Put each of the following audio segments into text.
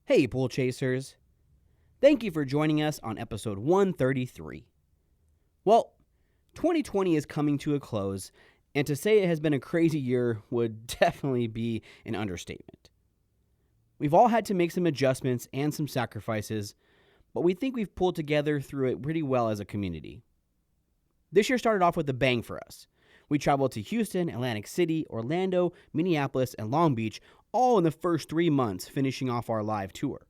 Hey, pool chasers. Thank you for joining us on episode 133. Well, 2020 is coming to a close, and to say it has been a crazy year would definitely be an understatement. We've all had to make some adjustments and some sacrifices, but we think we've pulled together through it pretty well as a community. This year started off with a bang for us. We traveled to Houston, Atlantic City, Orlando, Minneapolis, and Long Beach, all in the first 3 months, finishing off our live tour.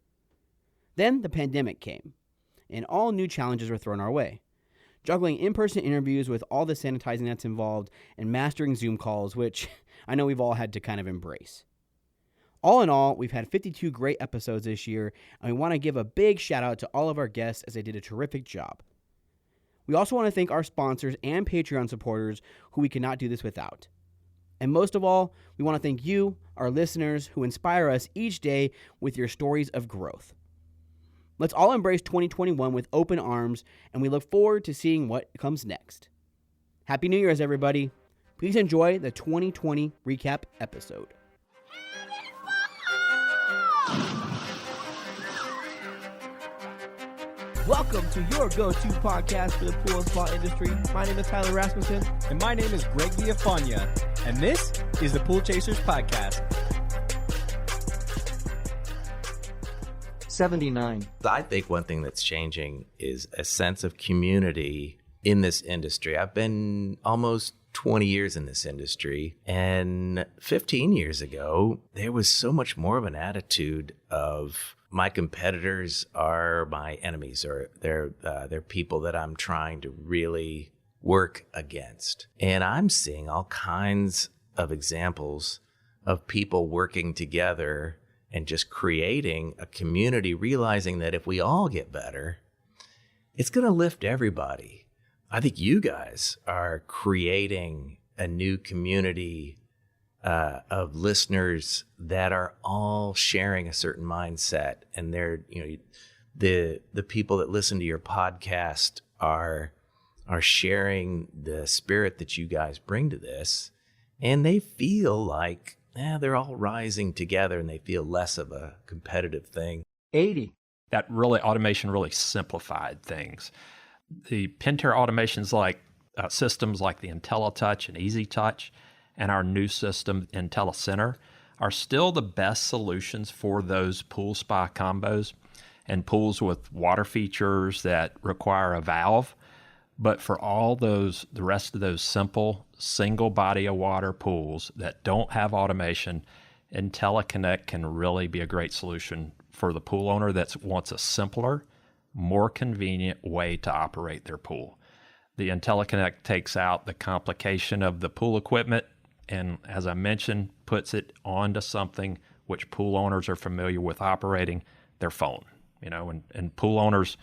Then the pandemic came, and all new challenges were thrown our way. Juggling in-person interviews with all the sanitizing that's involved and mastering Zoom calls, which I know we've all had to kind of embrace. All in all, we've had 52 great episodes this year, and we want to give a big shout out to all of our guests as they did a terrific job. We also want to thank our sponsors and Patreon supporters who we cannot do this without. And most of all, we want to thank you, our listeners, who inspire us each day with your stories of growth. Let's all embrace 2021 with open arms, and we look forward to seeing what comes next. Happy New Year's, everybody. Please enjoy the 2020 recap episode. Welcome to your go-to podcast for the pool and spa industry. My name is Tyler Rasmussen. And my name is Greg Villafania. And this is the Pool Chasers Podcast. 79. I think one thing that's changing is a sense of community in this industry. I've been almost 20 years in this industry, and 15 years ago, there was so much more of an attitude of my competitors are my enemies, or they're people that I'm trying to really work against. And I'm seeing all kinds of examples of people working together and just creating a community, realizing that if we all get better, it's going to lift everybody. I think you guys are creating a new community of listeners that are all sharing a certain mindset, and they're, the people that listen to your podcast are sharing the spirit that you guys bring to this, and they feel like they're all rising together, and they feel less of a competitive thing. 80. That automation really simplified things. The Pentair automations like systems like the IntelliTouch and EasyTouch and our new system, Intellisync, are still the best solutions for those pool spa combos and pools with water features that require a valve. But for all the rest of those simple single body of water pools that don't have automation, IntelliConnect can really be a great solution for the pool owner that wants a simpler, more convenient way to operate their pool. The IntelliConnect takes out the complication of the pool equipment and, as I mentioned, puts it onto something which pool owners are familiar with operating, their phone. And pool owners,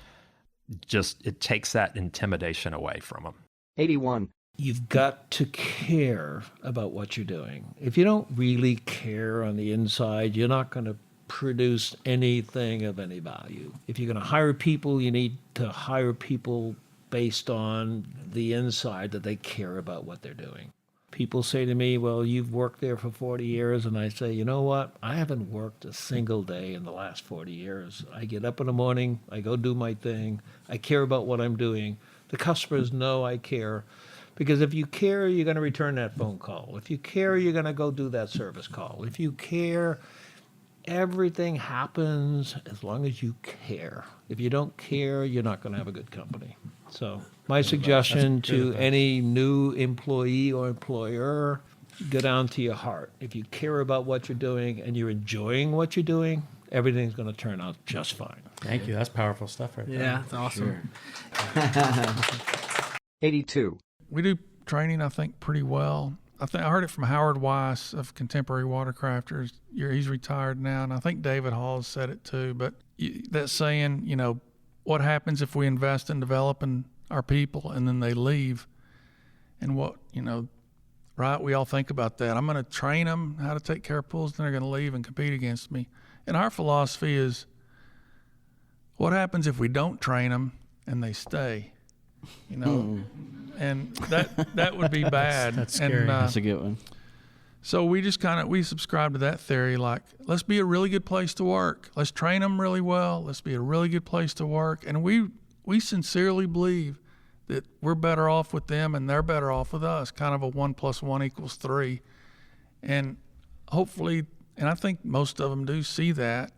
it takes that intimidation away from them. 81. You've got to care about what you're doing. If you don't really care on the inside, you're not going to produce anything of any value. If you're going to hire people, you need to hire people based on the inside, that they care about what they're doing. People say to me, well, you've worked there for 40 years. And I say, you know what? I haven't worked a single day in the last 40 years. I get up in the morning, I go do my thing. I care about what I'm doing. The customers know I care. Because if you care, you're going to return that phone call. If you care, you're going to go do that service call. If you care, everything happens as long as you care. If you don't care, you're not going to have a good company. So my suggestion to any new employee or employer, go down to your heart. If you care about what you're doing and you're enjoying what you're doing, everything's going to turn out just fine. Thank you. That's powerful stuff right there. Yeah, that's awesome. Sure. 82. We do training, I think, pretty well. I heard it from Howard Weiss of Contemporary Watercrafters. He's retired now, and I think David Hall has said it too. But that saying, what happens if we invest in developing our people and then they leave? And right? We all think about that. I'm going to train them how to take care of pools, then they're going to leave and compete against me. And our philosophy is, what happens if we don't train them and they stay? And that would be bad. That's scary. And, that's a good one. So we just we subscribe to that theory, like, let's be a really good place to work. Let's train them really well. Let's be a really good place to work. And we sincerely believe that we're better off with them and they're better off with us, kind of a 1 + 1 = 3. And hopefully, and I think most of them do see that.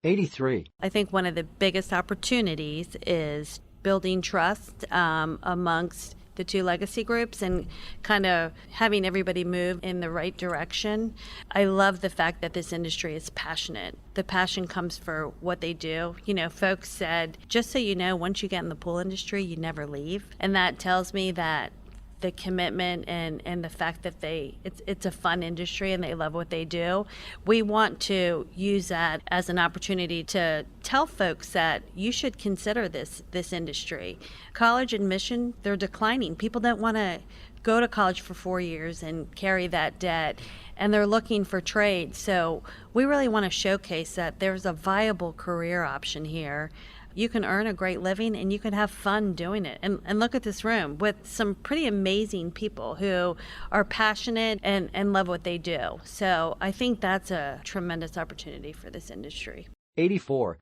83. I think one of the biggest opportunities is building trust amongst the two legacy groups and kind of having everybody move in the right direction. I love the fact that this industry is passionate. The passion comes for what they do. You know, folks said, just so you know, once you get in the pool industry, you never leave. And that tells me that the commitment and the fact that it's a fun industry and they love what they do. We want to use that as an opportunity to tell folks that you should consider this industry. College admission, they're declining. People don't want to go to college for 4 years and carry that debt, and they're looking for trades. So we really want to showcase that there's a viable career option here. You can earn a great living and you can have fun doing it. And look at this room with some pretty amazing people who are passionate and love what they do. So I think that's a tremendous opportunity for this industry. 84.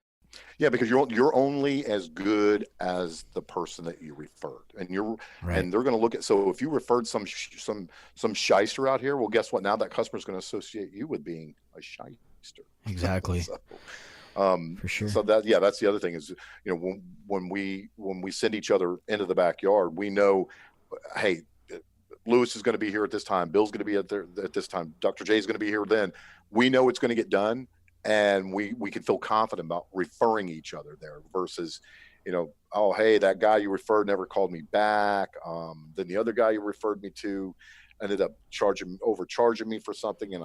Yeah, because you're only as good as the person that you referred, and and they're going to look at. So if you referred some shyster out here, well, guess what? Now that customer's going to associate you with being a shyster. Exactly. So, for sure. So that's the other thing is, you know, when we send each other into the backyard, we know, hey, Lewis is going to be here at this time. Bill's going to be at this time. Dr. J is going to be here then. We know it's going to get done, and we can feel confident about referring each other there versus, you know, oh, hey, that guy you referred never called me back. Then the other guy you referred me to ended up overcharging me for something, and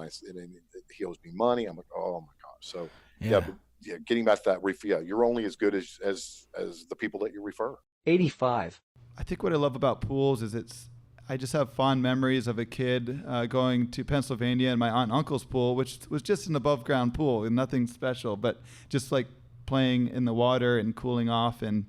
he owes me money. I'm like, oh my gosh. So yeah, getting back to that, you're only as good as the people that you refer. 85. I think what I love about pools is I just have fond memories of a kid going to Pennsylvania in my aunt and uncle's pool, which was just an above ground pool and nothing special, but just like playing in the water and cooling off. And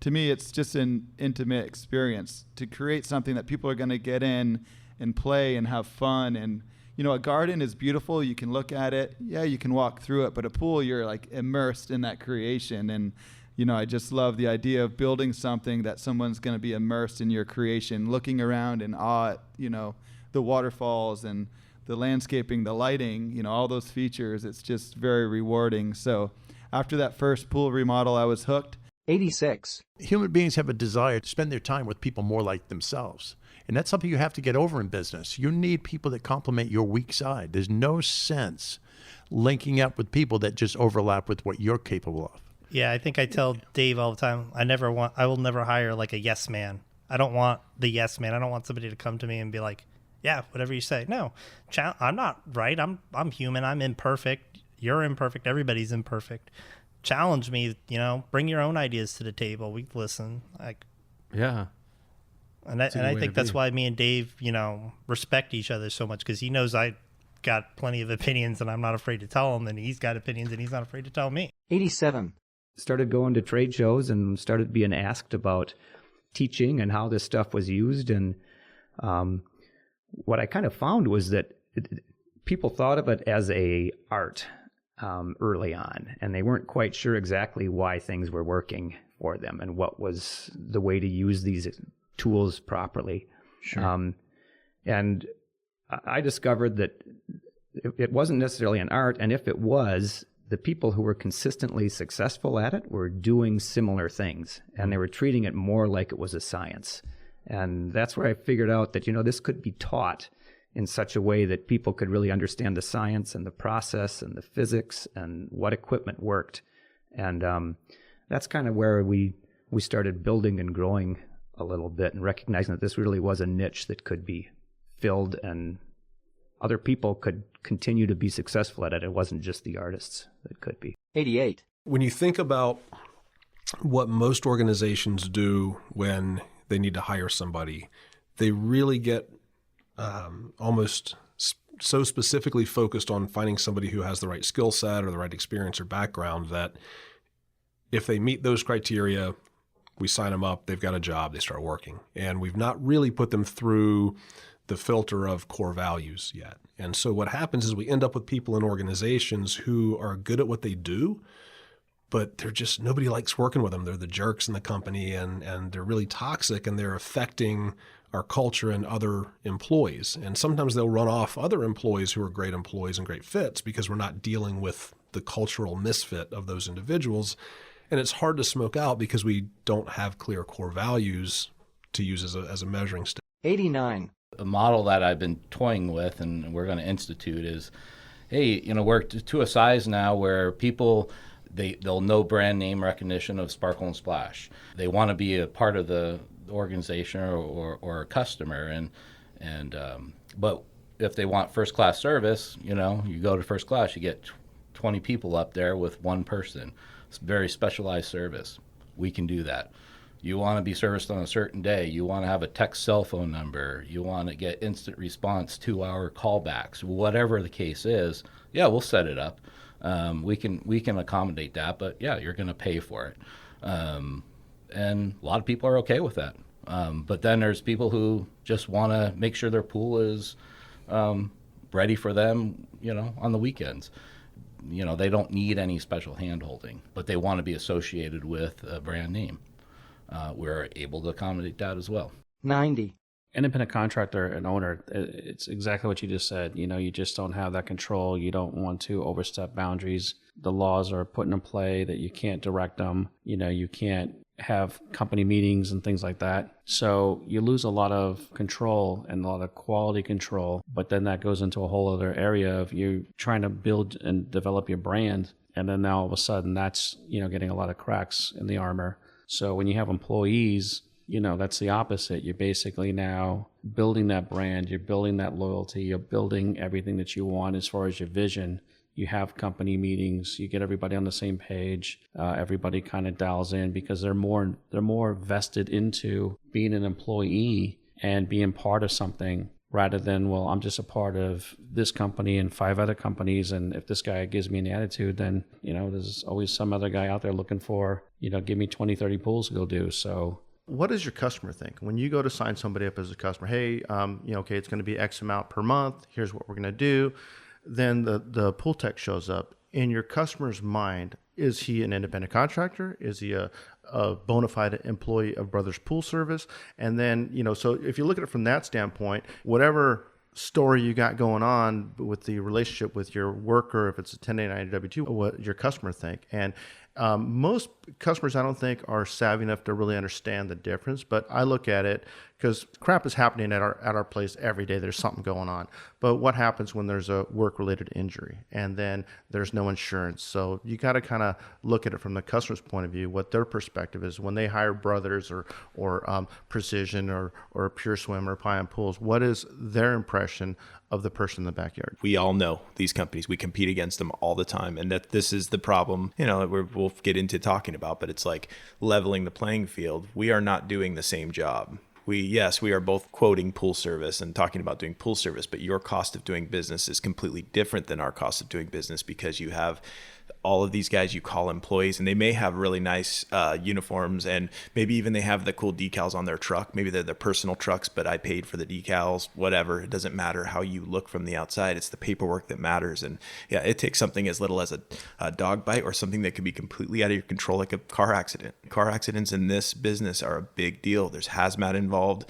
to me, it's just an intimate experience to create something that people are going to get in and play and have fun. And you know, a garden is beautiful. You can look at it. Yeah, you can walk through it. But a pool, you're like immersed in that creation. And, you know, I just love the idea of building something that someone's going to be immersed in your creation, looking around in awe at, you know, the waterfalls and the landscaping, the lighting, you know, all those features. It's just very rewarding. So after that first pool remodel, I was hooked. 86. Human beings have a desire to spend their time with people more like themselves. And that's something you have to get over in business. You need people that complement your weak side. There's no sense linking up with people that just overlap with what you're capable of. Yeah, I think I tell Dave all the time, I will never hire like a yes man. I don't want the yes man. I don't want somebody to come to me and be like, yeah, whatever you say. No, I'm not right. I'm human. I'm imperfect. You're imperfect. Everybody's imperfect. Challenge me, you know, bring your own ideas to the table. We listen. Yeah. And I think that's why me and Dave, you know, respect each other so much, because he knows I got plenty of opinions and I'm not afraid to tell him, and he's got opinions and he's not afraid to tell me. 87. Started going to trade shows and started being asked about teaching and how this stuff was used. And what I kind of found was that people thought of it as a art early on, and they weren't quite sure exactly why things were working for them and what was the way to use these tools properly. Sure. And I discovered that it wasn't necessarily an art, and if it was, the people who were consistently successful at it were doing similar things, and they were treating it more like it was a science. And that's where I figured out that, you know, this could be taught in such a way that people could really understand the science and the process and the physics and what equipment worked. And that's kind of where we started building and growing a little bit and recognizing that this really was a niche that could be filled and other people could continue to be successful at it. It wasn't just the artists that could be. 88. When you think about what most organizations do when they need to hire somebody, they really get almost so specifically focused on finding somebody who has the right skill set or the right experience or background that if they meet those criteria, we sign them up, they've got a job, they start working. And we've not really put them through the filter of core values yet. And so what happens is we end up with people in organizations who are good at what they do, but they're just, nobody likes working with them. They're the jerks in the company, and they're really toxic, and they're affecting our culture and other employees. And sometimes they'll run off other employees who are great employees and great fits because we're not dealing with the cultural misfit of those individuals. And it's hard to smoke out because we don't have clear core values to use as a measuring stick. 89. A model that I've been toying with and we're going to institute is, hey, we're to a size now where people, they'll know brand name recognition of Sparkle and Splash. They want to be a part of the organization or a customer, but if they want first class service, you go to first class, you get 20 people up there with one person. It's very specialized service. We can do that. You want to be serviced on a certain day. You want to have a text cell phone number. You want to get instant response 2-hour callbacks. Whatever the case is, yeah, we'll set it up. We can accommodate that, but yeah, you're going to pay for it. And a lot of people are okay with that. But then there's people who just want to make sure their pool is ready for them, on the weekends. They don't need any special hand-holding, but they want to be associated with a brand name. We're able to accommodate that as well. 90. Independent contractor and owner, it's exactly what you just said. You just don't have that control. You don't want to overstep boundaries. The laws are put into play that you can't direct them. You can't have company meetings and things like that. So you lose a lot of control and a lot of quality control, but then that goes into a whole other area of you trying to build and develop your brand. And then now all of a sudden that's, getting a lot of cracks in the armor. So when you have employees, that's the opposite. You're basically now building that brand, you're building that loyalty, you're building everything that you want as far as your vision. You have company meetings, you get everybody on the same page, everybody kind of dials in because they're more vested into being an employee and being part of something rather than, well, I'm just a part of this company and 5 other companies, and if this guy gives me an attitude, then, there's always some other guy out there looking for, give me 20, 30 pools to go do. So what does your customer think when you go to sign somebody up as a customer? Hey, okay, it's going to be X amount per month. Here's what we're going to do. Then the pool tech shows up. In your customer's mind, is he an independent contractor? Is he a bona fide employee of Brothers Pool Service? And then, so if you look at it from that standpoint, whatever story you got going on with the relationship with your worker, if it's a 1099 W-2, what your customer think. And most customers, I don't think, are savvy enough to really understand the difference. But I look at it because crap is happening at our place every day. There's something going on. But what happens when there's a work-related injury and then there's no insurance? So you got to kind of look at it from the customer's point of view, what their perspective is when they hire Brothers or Precision or Pure Swim or Pie and Pools. What is their impression of the person in the backyard? We all know these companies. We compete against them all the time, and that this is the problem, we'll get into talking about, but it's like leveling the playing field. We are not doing the same job. We are both quoting pool service and talking about doing pool service, but your cost of doing business is completely different than our cost of doing business because you have all of these guys you call employees, and they may have really nice uniforms, and maybe even they have the cool decals on their truck. Maybe they're their personal trucks, but I paid for the decals, whatever. It doesn't matter how you look from the outside. It's the paperwork that matters. And yeah, it takes something as little as a dog bite or something that could be completely out of your control, like a car accident. Car accidents in this business are a big deal. There's hazmat involved.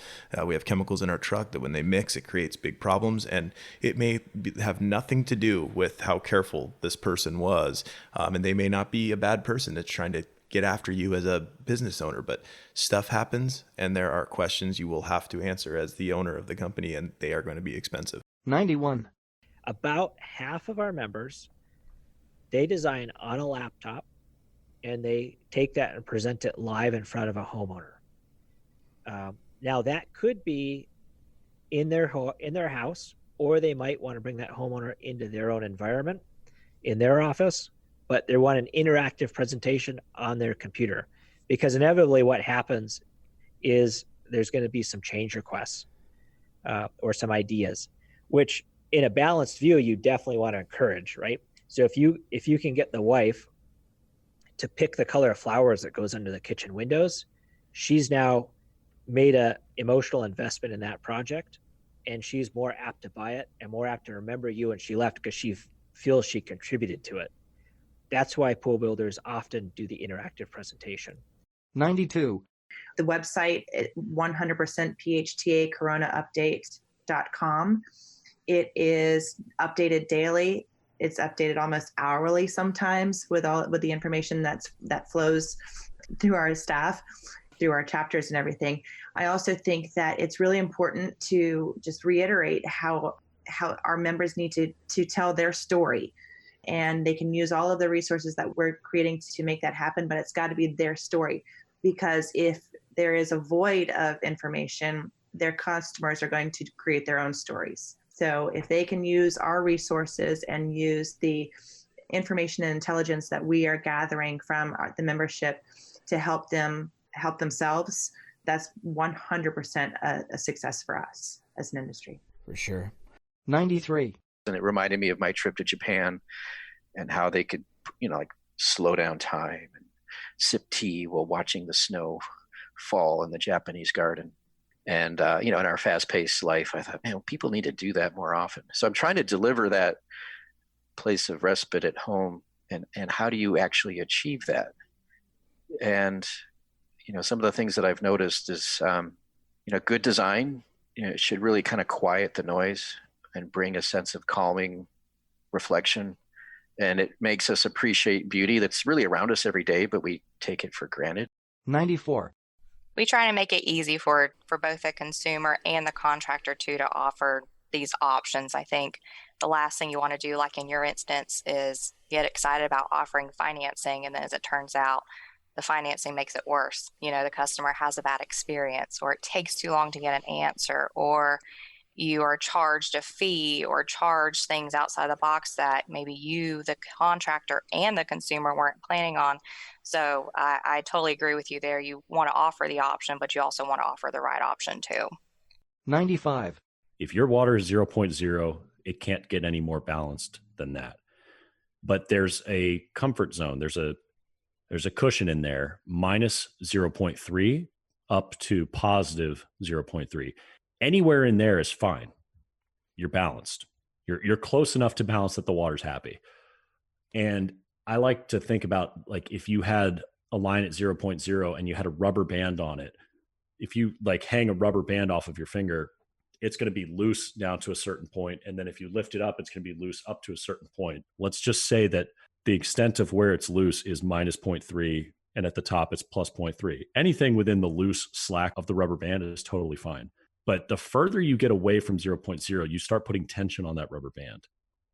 We have chemicals in our truck that when they mix, it creates big problems. And it may have nothing to do with how careful this person was. And they may not be a bad person that's trying to get after you as a business owner, but stuff happens and there are questions you will have to answer as the owner of the company, and they are going to be expensive. 91. About half of our members, they design on a laptop and they take that and present it live in front of a homeowner. Now that could be in their house, or they might want to bring that homeowner into their own environment in their office, but they want an interactive presentation on their computer, because inevitably what happens is there's going to be some change requests or some ideas, which in a balanced view, you definitely want to encourage, right? So if you can get the wife to pick the color of flowers that goes under the kitchen windows, she's now made a emotional investment in that project, and she's more apt to buy it and more apt to remember you when she left because she feels she contributed to it. That's why pool builders often do the interactive presentation. 92. The website, 100% PHTA coronaupdate.com. It is updated daily. It's updated almost hourly sometimes with the information that flows through our staff, through our chapters and everything. I also think that it's really important to just reiterate how our members need to tell their story. And they can use all of the resources that we're creating to make that happen, but it's got to be their story. Because if there is a void of information, their customers are going to create their own stories. So if they can use our resources and use the information and intelligence that we are gathering from the membership to help themselves, that's 100% a success for us as an industry. For sure. 93. And it reminded me of my trip to Japan and how they could, like slow down time and sip tea while watching the snow fall in the Japanese garden. And, in our fast-paced life, I thought, man, people need to do that more often. So I'm trying to deliver that place of respite at home. And how do you actually achieve that? And, some of the things that I've noticed is, good design, it should really kind of quiet the noise and bring a sense of calming reflection. And it makes us appreciate beauty that's really around us every day, but we take it for granted. 94. We try to make it easy for both the consumer and the contractor to offer these options. I think the last thing you want to do, like in your instance, is get excited about offering financing, and then as it turns out, the financing makes it worse. The customer has a bad experience, or it takes too long to get an answer, or you are charged a fee or charged things outside the box that maybe you, the contractor, and the consumer weren't planning on. So I totally agree with you there. You want to offer the option, but you also want to offer the right option too. 95. If your water is 0.0, it can't get any more balanced than that. But there's a comfort zone. There's a cushion in there, minus 0.3 up to positive 0.3. Anywhere in there is fine. You're balanced. You're close enough to balance that the water's happy. And I like to think about, like, if you had a line at 0.0 and you had a rubber band on it, if you hang a rubber band off of your finger, it's going to be loose down to a certain point. And then if you lift it up, it's going to be loose up to a certain point. Let's just say that the extent of where it's loose is minus 0.3, and at the top it's plus 0.3. Anything within the loose slack of the rubber band is totally fine. But the further you get away from 0.0, you start putting tension on that rubber band.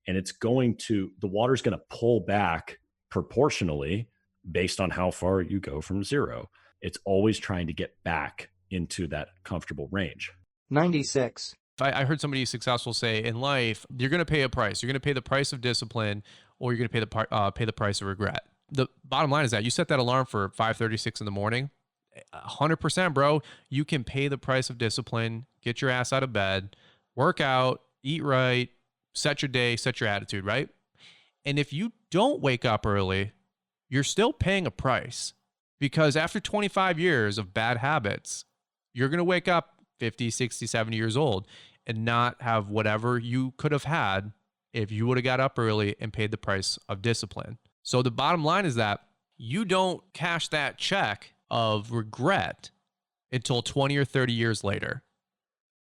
And the water's going to pull back proportionally based on how far you go from 0. It's always trying to get back into that comfortable range. 96. I heard somebody successful say, in life, you're going to pay a price. You're going to pay the price of discipline, or you're going to pay the price of regret. The bottom line is that you set that alarm for 5:36 in the morning. 100%, bro. You can pay the price of discipline, get your ass out of bed, work out, eat right, set your day, set your attitude, right? And if you don't wake up early, you're still paying a price, because after 25 years of bad habits, you're going to wake up 50, 60, 70 years old and not have whatever you could have had if you would have got up early and paid the price of discipline. So the bottom line is that you don't cash that check of regret until 20 or 30 years later,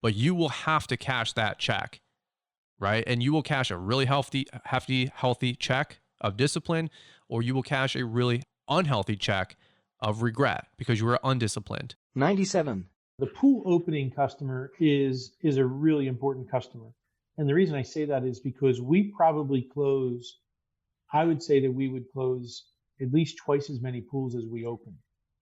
but you will have to cash that check, right? And you will cash a really healthy check of discipline, or you will cash a really unhealthy check of regret because you were undisciplined. 97. The pool opening customer is a really important customer. And the reason I say that is because I would say that we would close at least twice as many pools as we open.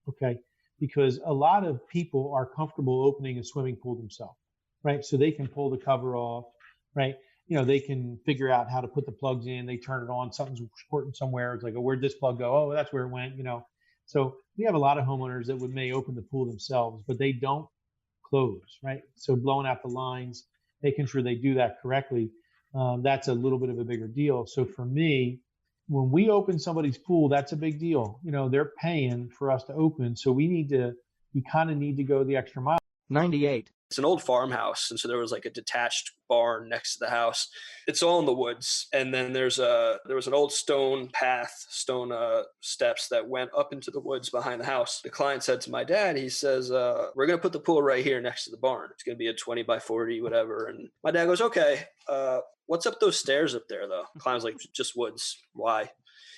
Okay. Because a lot of people are comfortable opening a swimming pool themselves, right? So they can pull the cover off, right? They can figure out how to put the plugs in. They turn it on, something's squirting somewhere. It's like, where'd this plug go? Oh, that's where it went, So we have a lot of homeowners that may open the pool themselves, but they don't close, right? So blowing out the lines, making sure they do that correctly, that's a little bit of a bigger deal. So for me, when we open somebody's pool, that's a big deal. They're paying for us to open. So we kind of need to go the extra mile. 98. It's an old farmhouse, and so there was like a detached barn next to the house. It's all in the woods, and then there was an old stone path, steps that went up into the woods behind the house. The client said to my dad, he says, "We're gonna put the pool right here next to the barn. It's gonna be a 20 by 40, whatever." And my dad goes, "Okay, what's up those stairs up there though?" The client was like, "Just woods. Why?"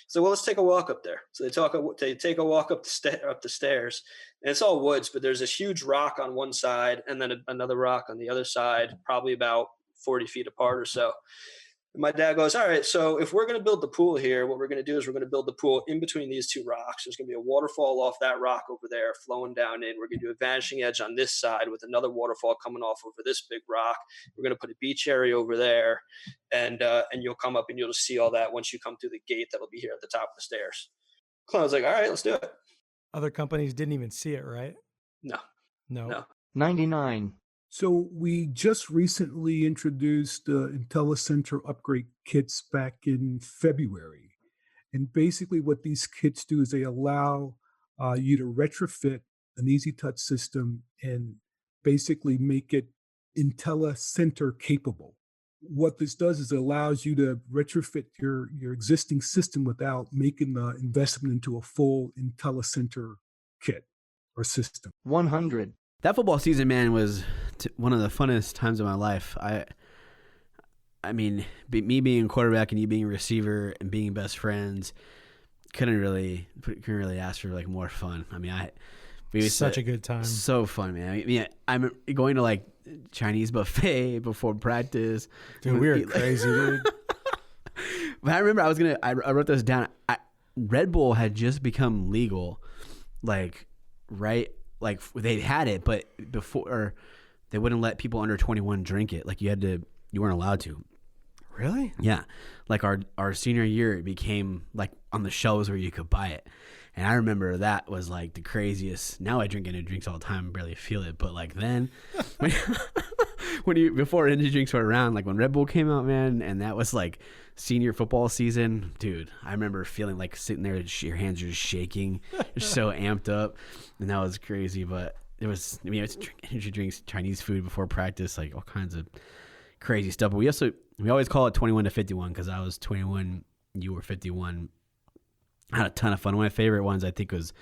So, well, let's take a walk up there. So they take a walk up the stairs, and it's all woods, but there's this huge rock on one side and then another rock on the other side, probably about 40 feet apart or so. And my dad goes, "All right, so if we're going to build the pool here, what we're going to do is we're going to build the pool in between these two rocks. There's going to be a waterfall off that rock over there flowing down in. We're going to do a vanishing edge on this side with another waterfall coming off over this big rock. We're going to put a beach area over there, and you'll come up and you'll just see all that once you come through the gate that'll be here at the top of the stairs." I was like, "All right, let's do it." Other companies didn't even see it, right? No. 99. So we just recently introduced Intellicenter upgrade kits back in February. And basically what these kits do is they allow you to retrofit an easy touch system and basically make it Intellicenter capable. What this does is it allows you to retrofit your existing system without making the investment into a full Intellicenter kit or system. 100. That football season, man, was one of the funnest times of my life. I mean, me being a quarterback and you being a receiver and being best friends, couldn't really ask for like more fun. I mean, Such a good time. So fun, man. I mean, I'm going to like Chinese buffet before practice. Dude, we were crazy, dude. But I remember I wrote this down. Red Bull had just become legal, like they had it, but before they wouldn't let people under 21 drink it. Like you weren't allowed to. Really? Yeah. Like our senior year, it became like on the shelves where you could buy it. And I remember that was like the craziest. Now I drink energy drinks all the time and barely feel it. But like then, before energy drinks were around, like when Red Bull came out, man, and that was like senior football season, dude, I remember feeling like sitting there, your hands are just shaking. You're so amped up. And that was crazy. But it was energy drinks, Chinese food before practice, like all kinds of crazy stuff. But we always call it 21 to 51 because I was 21, you were 51. I had a ton of fun. One of my favorite ones, I think, was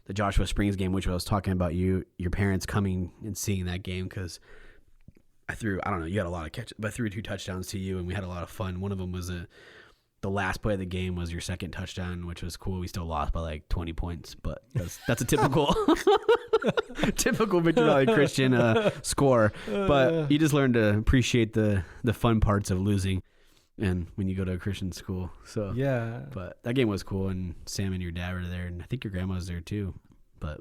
the Joshua Springs game, which I was talking about your parents coming and seeing that game because you had a lot of catches, but I threw 2 touchdowns to you and we had a lot of fun. One of them was the last play of the game was your second touchdown, which was cool. We still lost by like 20 points, but that's a typical typical Victor Valley Christian score. But you just learn to appreciate the fun parts of losing. And when you go to a Christian school, so yeah. But that game was cool, and Sam and your dad were there, and I think your grandma was there too. But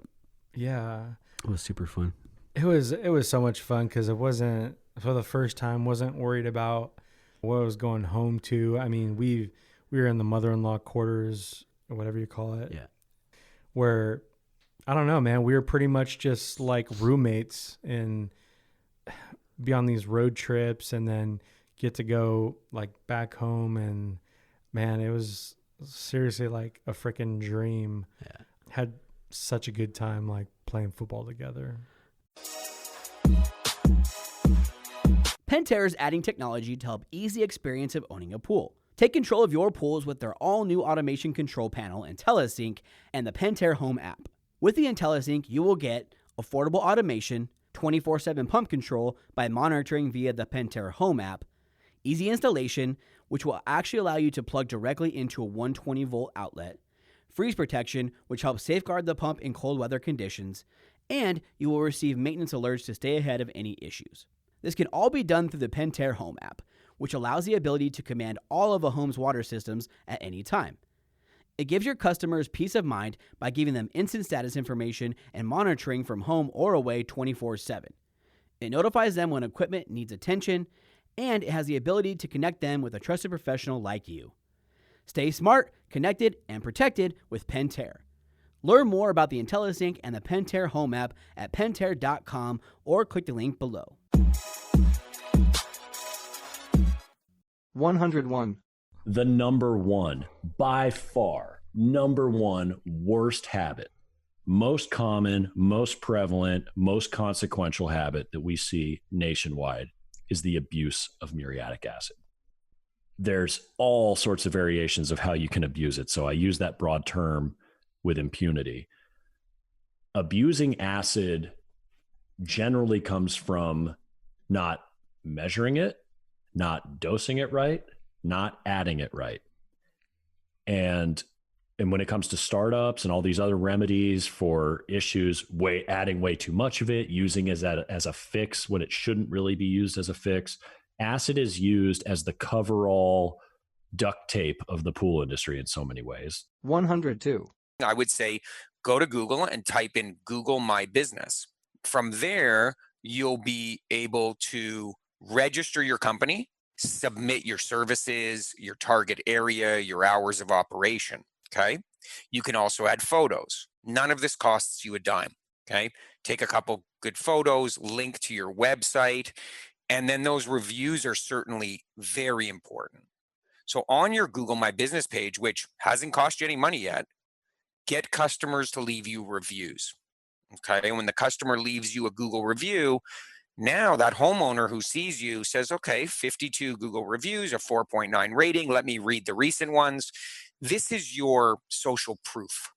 yeah, it was super fun. It was so much fun because it wasn't for the first time. Wasn't worried about what I was going home to. I mean, we were in the mother-in-law quarters or whatever you call it. Yeah. Where I don't know, man. We were pretty much just like roommates and be on these road trips, and then get to go like back home, and man, it was seriously like a freaking dream. Yeah. Had such a good time like playing football together. Pentair is adding technology to help ease the experience of owning a pool. Take control of your pools with their all-new automation control panel, Intellisync, and the Pentair Home app. With the Intellisync, you will get affordable automation, 24/7 pump control by monitoring via the Pentair Home app, easy installation, which will actually allow you to plug directly into a 120-volt outlet, freeze protection, which helps safeguard the pump in cold weather conditions, and you will receive maintenance alerts to stay ahead of any issues. This can all be done through the Pentair Home app, which allows the ability to command all of a home's water systems at any time. It gives your customers peace of mind by giving them instant status information and monitoring from home or away 24/7. It notifies them when equipment needs attention, and it has the ability to connect them with a trusted professional like you. Stay smart, connected, and protected with Pentair. Learn more about the Intellisync and the Pentair Home app at pentair.com or click the link below. 101. The by far number one worst habit most common, most prevalent, most consequential habit that we see nationwide is the abuse of muriatic acid. There's all sorts of variations of how you can abuse it. So I use that broad term with impunity. Abusing acid generally comes from not measuring it, not dosing it right, not adding it right. And when it comes to startups and all these other remedies for issues, adding way too much of it, using it as a fix when it shouldn't really be used as a fix, acid is used as the coverall duct tape of the pool industry in so many ways. 102. I would say go to Google and type in Google My Business. From there, you'll be able to register your company, submit your services, your target area, your hours of operation. Okay. You can also add photos. None of this costs you a dime. Okay. Take a couple good photos, link to your website, and then those reviews are certainly very important. So on your Google My Business page, which hasn't cost you any money yet, get customers to leave you reviews. Okay. When the customer leaves you a Google review, now that homeowner who sees you says, okay, 52 Google reviews, a 4.9 rating. Let me read the recent ones. This is your social proof.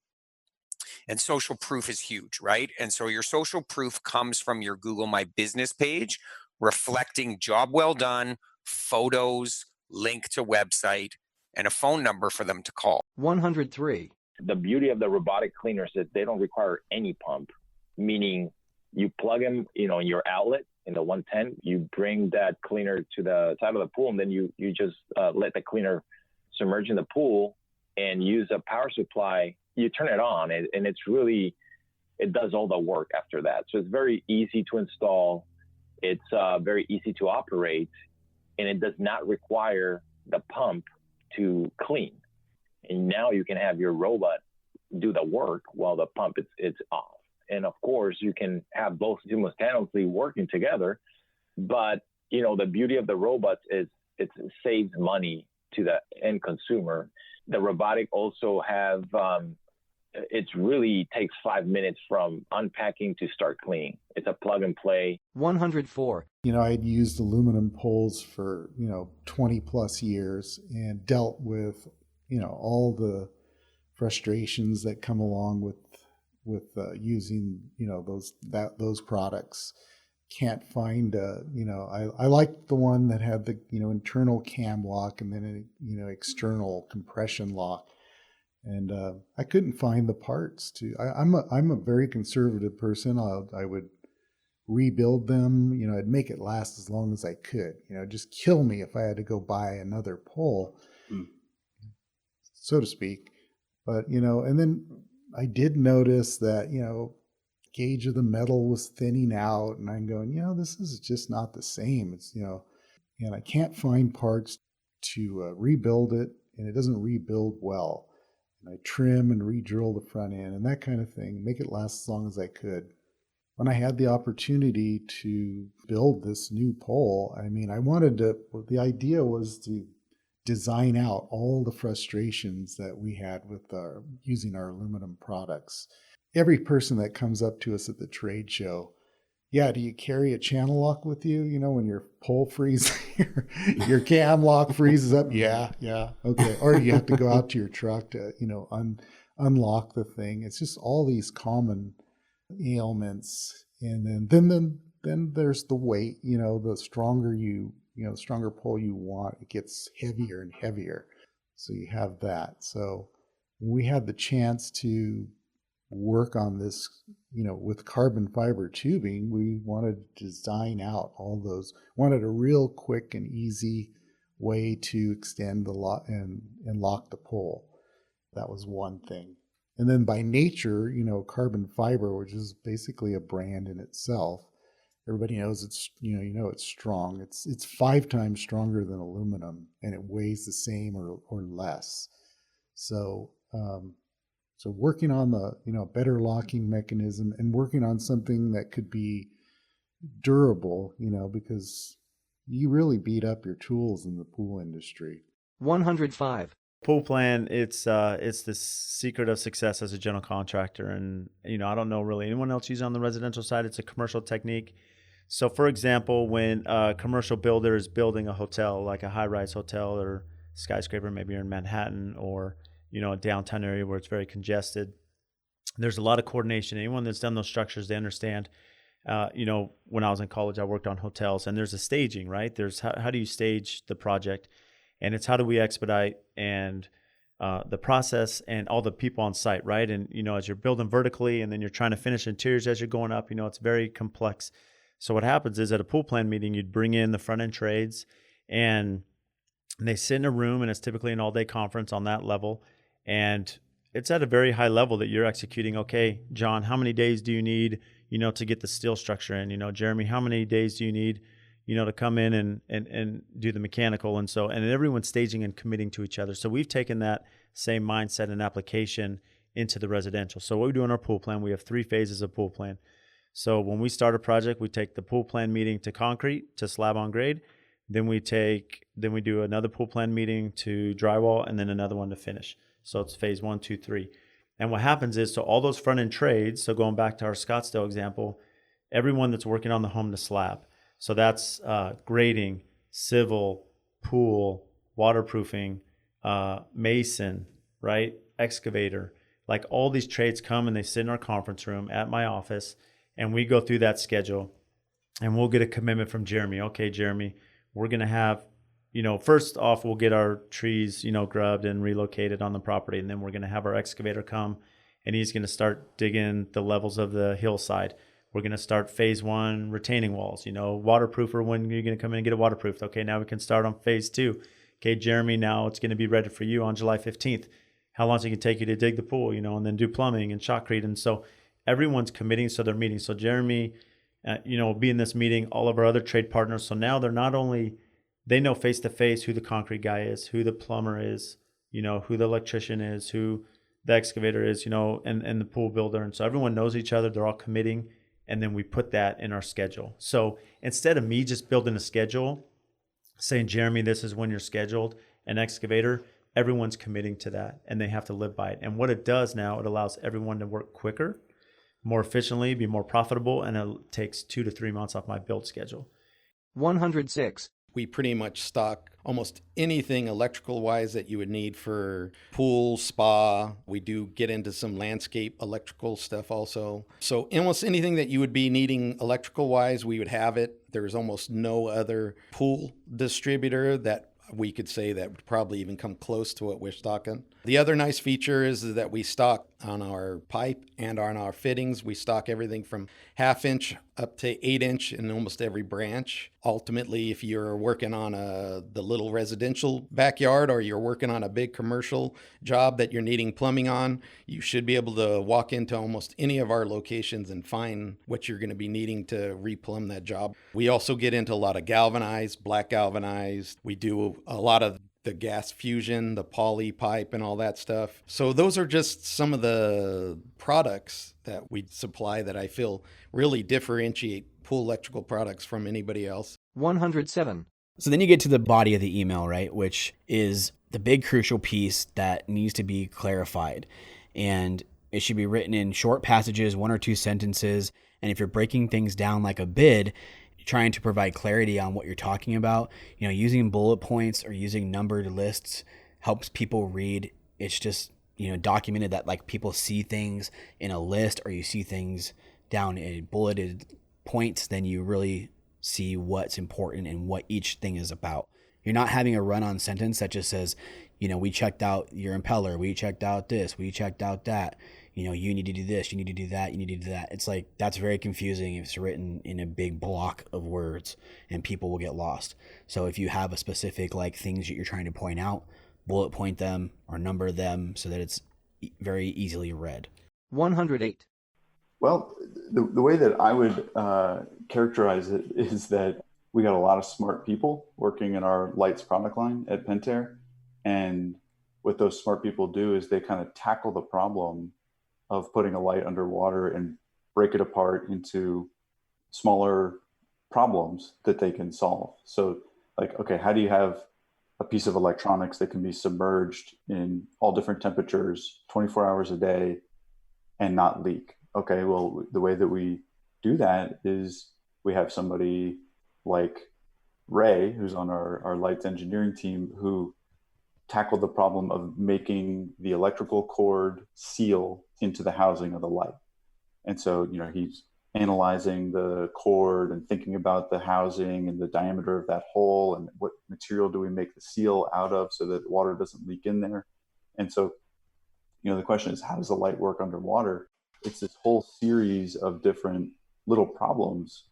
And social proof is huge, right? And so your social proof comes from your Google My Business page, reflecting job well done, photos, link to website, and a phone number for them to call. 103. The beauty of the robotic cleaners is they don't require any pump, meaning you plug them, in your outlet in the 110, you bring that cleaner to the side of the pool, and then you just let the cleaner submerge in the pool and use a power supply. You turn it on, and it does all the work after that. So it's very easy to install. It's very easy to operate, and it does not require the pump to clean. And now you can have your robot do the work while the pump is off. And of course, you can have both simultaneously working together. But, the beauty of the robots is it saves money to the end consumer. The robotic also have, it really takes 5 minutes from unpacking to start cleaning. It's a plug and play. 104. I'd used aluminum poles for, 20 plus years and dealt with, all the frustrations that come along with using, those products. Can't find, I liked the one that had the, internal cam lock and then, external compression lock. And I couldn't find the parts to. I'm a very conservative person. I would rebuild them. I'd make it last as long as I could. Just kill me if I had to go buy another pole, so to speak. But and then I did notice that gauge of the metal was thinning out, and I'm going, this is just not the same. It's and I can't find parts to rebuild it, and it doesn't rebuild well. And I trim and re-drill the front end and that kind of thing, make it last as long as I could. When I had the opportunity to build this new pole, the idea was to design out all the frustrations that we had with using our aluminum products. Every person that comes up to us at the trade show, do you carry a channel lock with you? When your pole freezes, your cam lock freezes up. Yeah. Okay. Or you have to go out to your truck to, unlock the thing. It's just all these common ailments. And then there's the weight, the stronger the stronger pole you want, it gets heavier and heavier. So you have that. So when we had the chance to work on this, with carbon fiber tubing, we wanted to design out all those, wanted a real quick and easy way to extend the lock and lock the pole. That was one thing. And then by nature, carbon fiber, which is basically a brand in itself, everybody knows it's, it's strong. It's 5 times stronger than aluminum, and it weighs the same or less. So working on the, better locking mechanism and working on something that could be durable, because you really beat up your tools in the pool industry. 105. Pool plan, it's the secret of success as a general contractor. And, I don't know really anyone else using on the residential side. It's a commercial technique. So for example, when a commercial builder is building a hotel, like a high-rise hotel or skyscraper, maybe you're in Manhattan or, a downtown area where it's very congested, there's a lot of coordination. Anyone that's done those structures, they understand. When I was in college, I worked on hotels, and there's a staging, right? There's how do you stage the project? And it's how do we expedite and the process and all the people on site, right? And, as you're building vertically and then you're trying to finish interiors as you're going up, it's very complex. So what happens is at a pool plan meeting, you'd bring in the front end trades and they sit in a room, and it's typically an all-day conference on that level. And it's at a very high level that you're executing. Okay, John, how many days do you need, to get the steel structure in? Jeremy, how many days do you need, to come in and do the mechanical? And everyone's staging and committing to each other. So we've taken that same mindset and application into the residential. So what we do in our pool plan, we have 3 phases of pool plan. So when we start a project, we take the pool plan meeting to concrete, to slab on grade. Then we do another pool plan meeting to drywall, and then another one to finish. So it's phase 1, 2, 3. And what happens is, so all those front end trades, so going back to our Scottsdale example, everyone that's working on the home to slab. So that's grading, civil, pool, waterproofing, mason, right? Excavator. Like all these trades come and they sit in our conference room at my office, and we go through that schedule, and we'll get a commitment from Jeremy. Okay, Jeremy, we're going to have, first off, we'll get our trees, grubbed and relocated on the property. And then we're going to have our excavator come, and he's going to start digging the levels of the hillside. We're going to start phase 1 retaining walls, waterproofer. When you're going to come in and get it waterproofed. Okay, now we can start on phase 2. Okay, Jeremy, now it's going to be ready for you on July 15th. How long is it going to take you to dig the pool, and then do plumbing and shotcrete? And so everyone's committing, so they're meeting. So Jeremy, will be in this meeting, all of our other trade partners. So now they're not only, they know face to face who the concrete guy is, who the plumber is, who the electrician is, who the excavator is, and the pool builder. And so everyone knows each other. They're all committing. And then we put that in our schedule. So instead of me just building a schedule, saying, Jeremy, this is when you're scheduled, an excavator, everyone's committing to that, and they have to live by it. And what it does now, it allows everyone to work quicker, more efficiently, be more profitable, and it takes 2 to 3 months off my build schedule. 106. We pretty much stock almost anything electrical wise that you would need for pool, spa. We do get into some landscape electrical stuff also. So almost anything that you would be needing electrical wise, we would have it. There's almost no other pool distributor that we could say that would probably even come close to what we're stocking. The other nice feature is that we stock on our pipe and on our fittings. We stock everything from 1/2 inch up to 8 inch in almost every branch. Ultimately, if you're working on the little residential backyard, or you're working on a big commercial job that you're needing plumbing on, you should be able to walk into almost any of our locations and find what you're going to be needing to replumb that job. We also get into a lot of galvanized, black galvanized. We do a lot of the gas fusion, the poly pipe, and all that stuff. So those are just some of the products that we supply that I feel really differentiate pool electrical products from anybody else. 107. So then you get to the body of the email, right? Which is the big crucial piece that needs to be clarified. And it should be written in short passages, 1 or 2 sentences. And if you're breaking things down like a bid, trying to provide clarity on what you're talking about, using bullet points or using numbered lists helps people read. It's just, documented that like people see things in a list, or you see things down in bulleted points, then you really see what's important and what each thing is about. You're not having a run-on sentence that just says, we checked out your impeller, we checked out this, we checked out that. You need to do this, you need to do that, you need to do that. It's like, that's very confusing if it's written in a big block of words, and people will get lost. So if you have a specific like things that you're trying to point out, bullet point them or number them so that it's very easily read. 108. Well, the way that I would characterize it is that we got a lot of smart people working in our lights product line at Pentair. And what those smart people do is they kind of tackle the problem of putting a light underwater and break it apart into smaller problems that they can solve. So like, okay, how do you have a piece of electronics that can be submerged in all different temperatures 24 hours a day and not leak. Okay, well, the way that we do that is we have somebody like Ray, who's on our lights engineering team, who tackled the problem of making the electrical cord seal into the housing of the light. And so, he's analyzing the cord and thinking about the housing and the diameter of that hole and what material do we make the seal out of so that water doesn't leak in there. And so, the question is, how does the light work underwater? It's this whole series of different little problems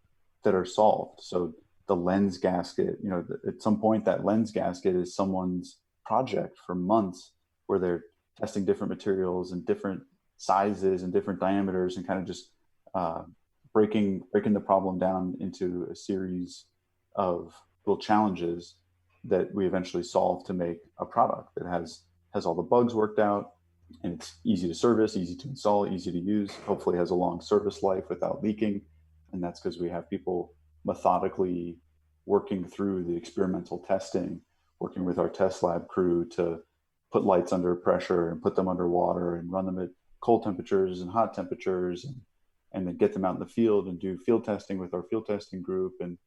that are solved. So the lens gasket, at some point that lens gasket is someone's project for months, where they're testing different materials and different sizes and different diameters and kind of just breaking the problem down into a series of little challenges that we eventually solve to make a product that has all the bugs worked out, and it's easy to service, easy to install, easy to use, hopefully has a long service life without leaking. And that's because we have people methodically working through the experimental testing, working with our test lab crew to put lights under pressure and put them underwater and run them at cold temperatures and hot temperatures, and then get them out in the field and do field testing with our field testing group. And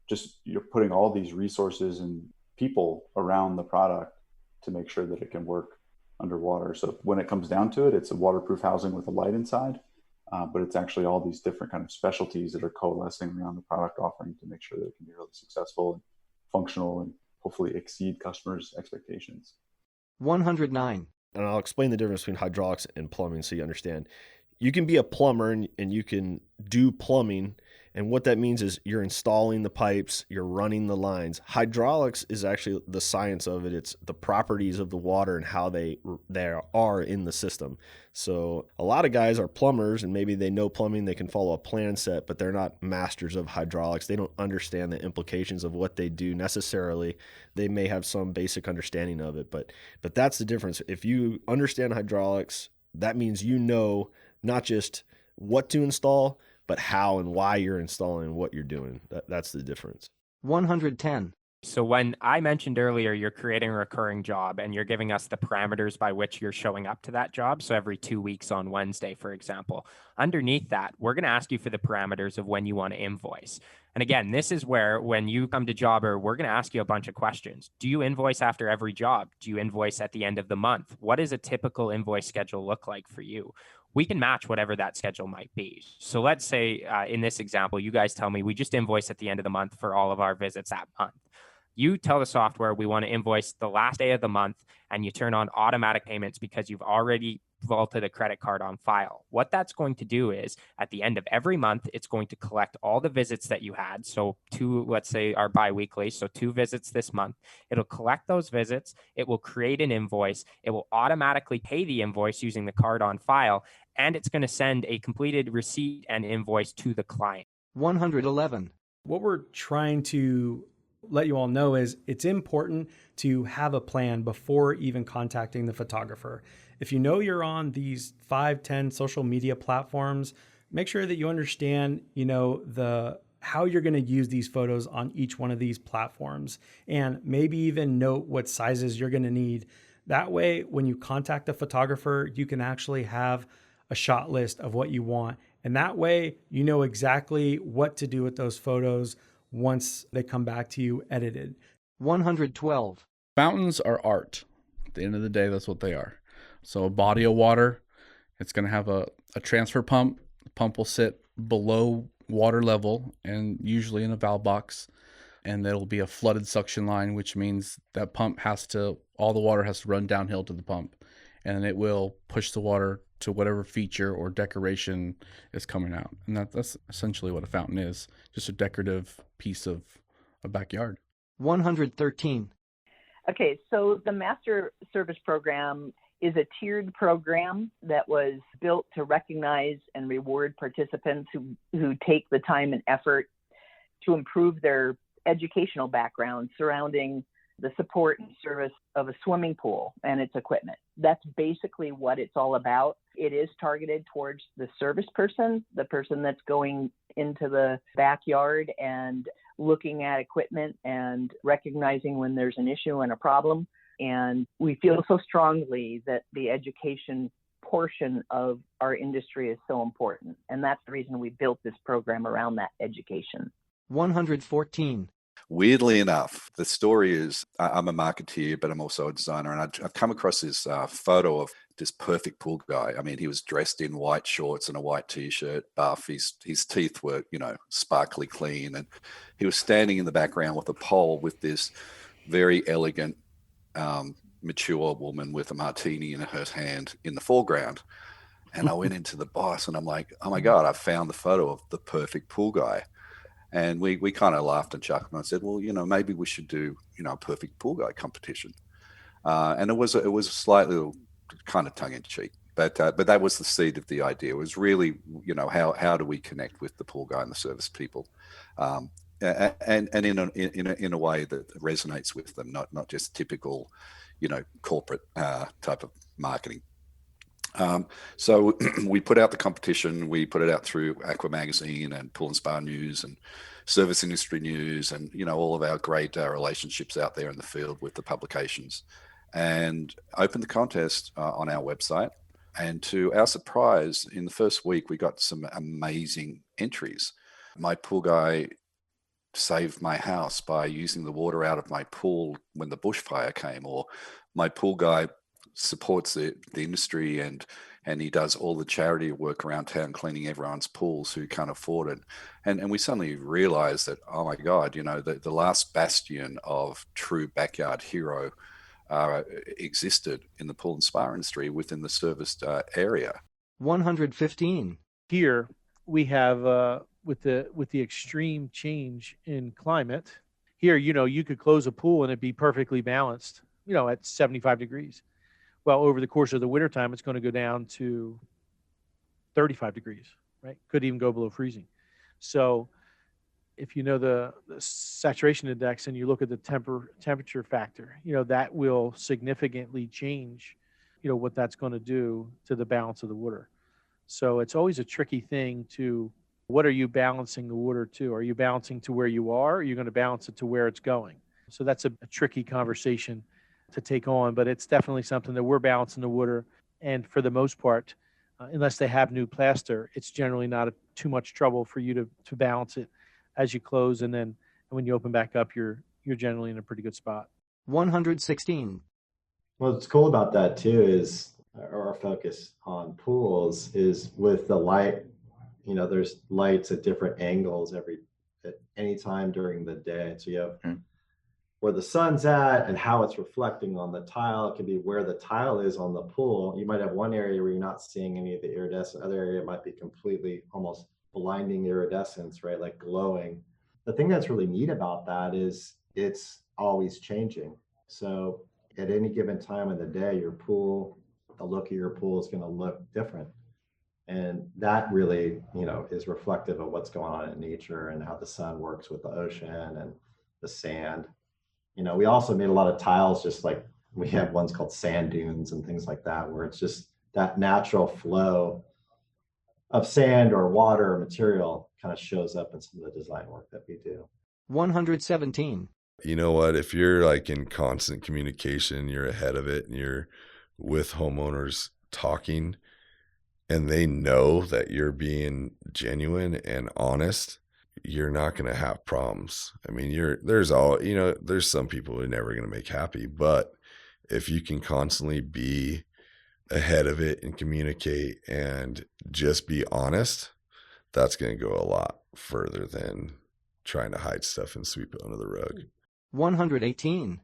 just, you're putting all these resources and people around the product to make sure that it can work underwater. So when it comes down to it, it's a waterproof housing with a light inside, but it's actually all these different kind of specialties that are coalescing around the product offering to make sure that it can be really successful and functional and hopefully exceed customers' expectations. 109. And I'll explain the difference between hydraulics and plumbing so you understand. You can be a plumber and you can do plumbing, and what that means is you're installing the pipes, you're running the lines. Hydraulics is actually the science of it. It's the properties of the water and how they are in the system. So a lot of guys are plumbers, and maybe they know plumbing, they can follow a plan set, but they're not masters of hydraulics. They don't understand the implications of what they do necessarily. They may have some basic understanding of it, but that's the difference. If you understand hydraulics, that means you know not just what to install, but how and why you're installing what you're doing. That's the difference. 110. So when I mentioned earlier, you're creating a recurring job and you're giving us the parameters by which you're showing up to that job. So every 2 weeks on Wednesday, for example, underneath that, we're going to ask you for the parameters of when you want to invoice. And again, this is where when you come to Jobber, we're going to ask you a bunch of questions. Do you invoice after every job? Do you invoice at the end of the month? What does a typical invoice schedule look like for you? We can match whatever that schedule might be. So let's say in this example, you guys tell me we just invoice at the end of the month for all of our visits that month. You tell the software we want to invoice the last day of the month, and you turn on automatic payments because you've already vaulted a credit card on file. What that's going to do is at the end of every month, it's going to collect all the visits that you had. So 2, let's say, are biweekly. So 2 visits this month. It'll collect those visits. It will create an invoice. It will automatically pay the invoice using the card on file. And it's going to send a completed receipt and invoice to the client. 111. What we're trying to let you all know is it's important to have a plan before even contacting the photographer. If you know you're on these 5-10 social media platforms, make sure that you understand, how you're going to use these photos on each one of these platforms, and maybe even note what sizes you're going to need. That way, when you contact the photographer, you can actually have a shot list of what you want. And that way, you know exactly what to do with those photos once they come back to you edited. 112. Fountains are art. At the end of the day, that's what they are. So a body of water, it's going to have a transfer pump. The pump will sit below water level and usually in a valve box. And there'll be a flooded suction line, which means that pump all the water has to run downhill to the pump. And it will push the water to whatever feature or decoration is coming out. And that's essentially what a fountain is, just a decorative piece of a backyard. 113. Okay, so the Master Service Program is a tiered program that was built to recognize and reward participants who take the time and effort to improve their educational background surrounding the support and service of a swimming pool and its equipment. That's basically what it's all about. It is targeted towards the service person, the person that's going into the backyard and looking at equipment and recognizing when there's an issue and a problem. And we feel so strongly that the education portion of our industry is so important. And that's the reason we built this program around that education. 114. Weirdly enough, the story is I'm a marketeer, but I'm also a designer. And I've come across this photo of this perfect pool guy. I mean, he was dressed in white shorts and a white T-shirt, buff. His teeth were, sparkly clean. And he was standing in the background with a pole with this very elegant, mature woman with a martini in her hand in the foreground. And I went into the boss and I'm like, oh my God, I found the photo of the perfect pool guy. And we kind of laughed and chuckled. And I said, well, maybe we should do, a perfect pool guy competition. And it was a slightly kind of tongue in cheek, but that was the seed of the idea. It was really, how do we connect with the pool guy and the service people, and in a way that resonates with them, not just typical, corporate type of marketing. So we put out the competition. We put it out through Aqua Magazine and Pool and Spa News and Service Industry News and, all of our great relationships out there in the field with the publications, and opened the contest on our website. And to our surprise, in the first week, we got some amazing entries. My pool guy saved my house by using the water out of my pool when the bushfire came, or my pool guy supports the industry and he does all the charity work around town cleaning everyone's pools who can't afford it. And we suddenly realized that, oh my God, the last bastion of true backyard hero existed in the pool and spa industry within the serviced area. 115. Here we have with the extreme change in climate, here, you could close a pool and it'd be perfectly balanced, at 75 degrees. Well, over the course of the wintertime, it's going to go down to 35 degrees, right? Could even go below freezing. So if you know the saturation index and you look at the temperature factor, that will significantly change, what that's going to do to the balance of the water. So it's always a tricky thing to, what are you balancing the water to? Are you balancing to where you are? Or are you going to balance it to where it's going? So that's a tricky conversation to take on, but it's definitely something that we're balancing the water. And for the most part, unless they have new plaster, it's generally not too much trouble for you to balance it as you close. And then when you open back up, you're generally in a pretty good spot. 116. What's cool about that too is our focus on pools is with the light, there's lights at different angles at any time during the day. So you have where the sun's at and how it's reflecting on the tile. It can be where the tile is on the pool. You might have one area where you're not seeing any of the iridescent. Other area might be completely almost blinding iridescence, right? Like glowing. The thing that's really neat about that is it's always changing. So at any given time of the day, your pool, the look of your pool is going to look different. And that really, is reflective of what's going on in nature and how the sun works with the ocean and the sand. We also made a lot of tiles, just like we have ones called sand dunes and things like that, where it's just that natural flow of sand or water or material kind of shows up in some of the design work that we do. 117. You know what? If you're like in constant communication, you're ahead of it and you're with homeowners talking and they know that you're being genuine and honest, you're not going to have problems. I mean, there's some people who are never going to make happy, but if you can constantly be ahead of it and communicate and just be honest, that's going to go a lot further than trying to hide stuff and sweep it under the rug. 118.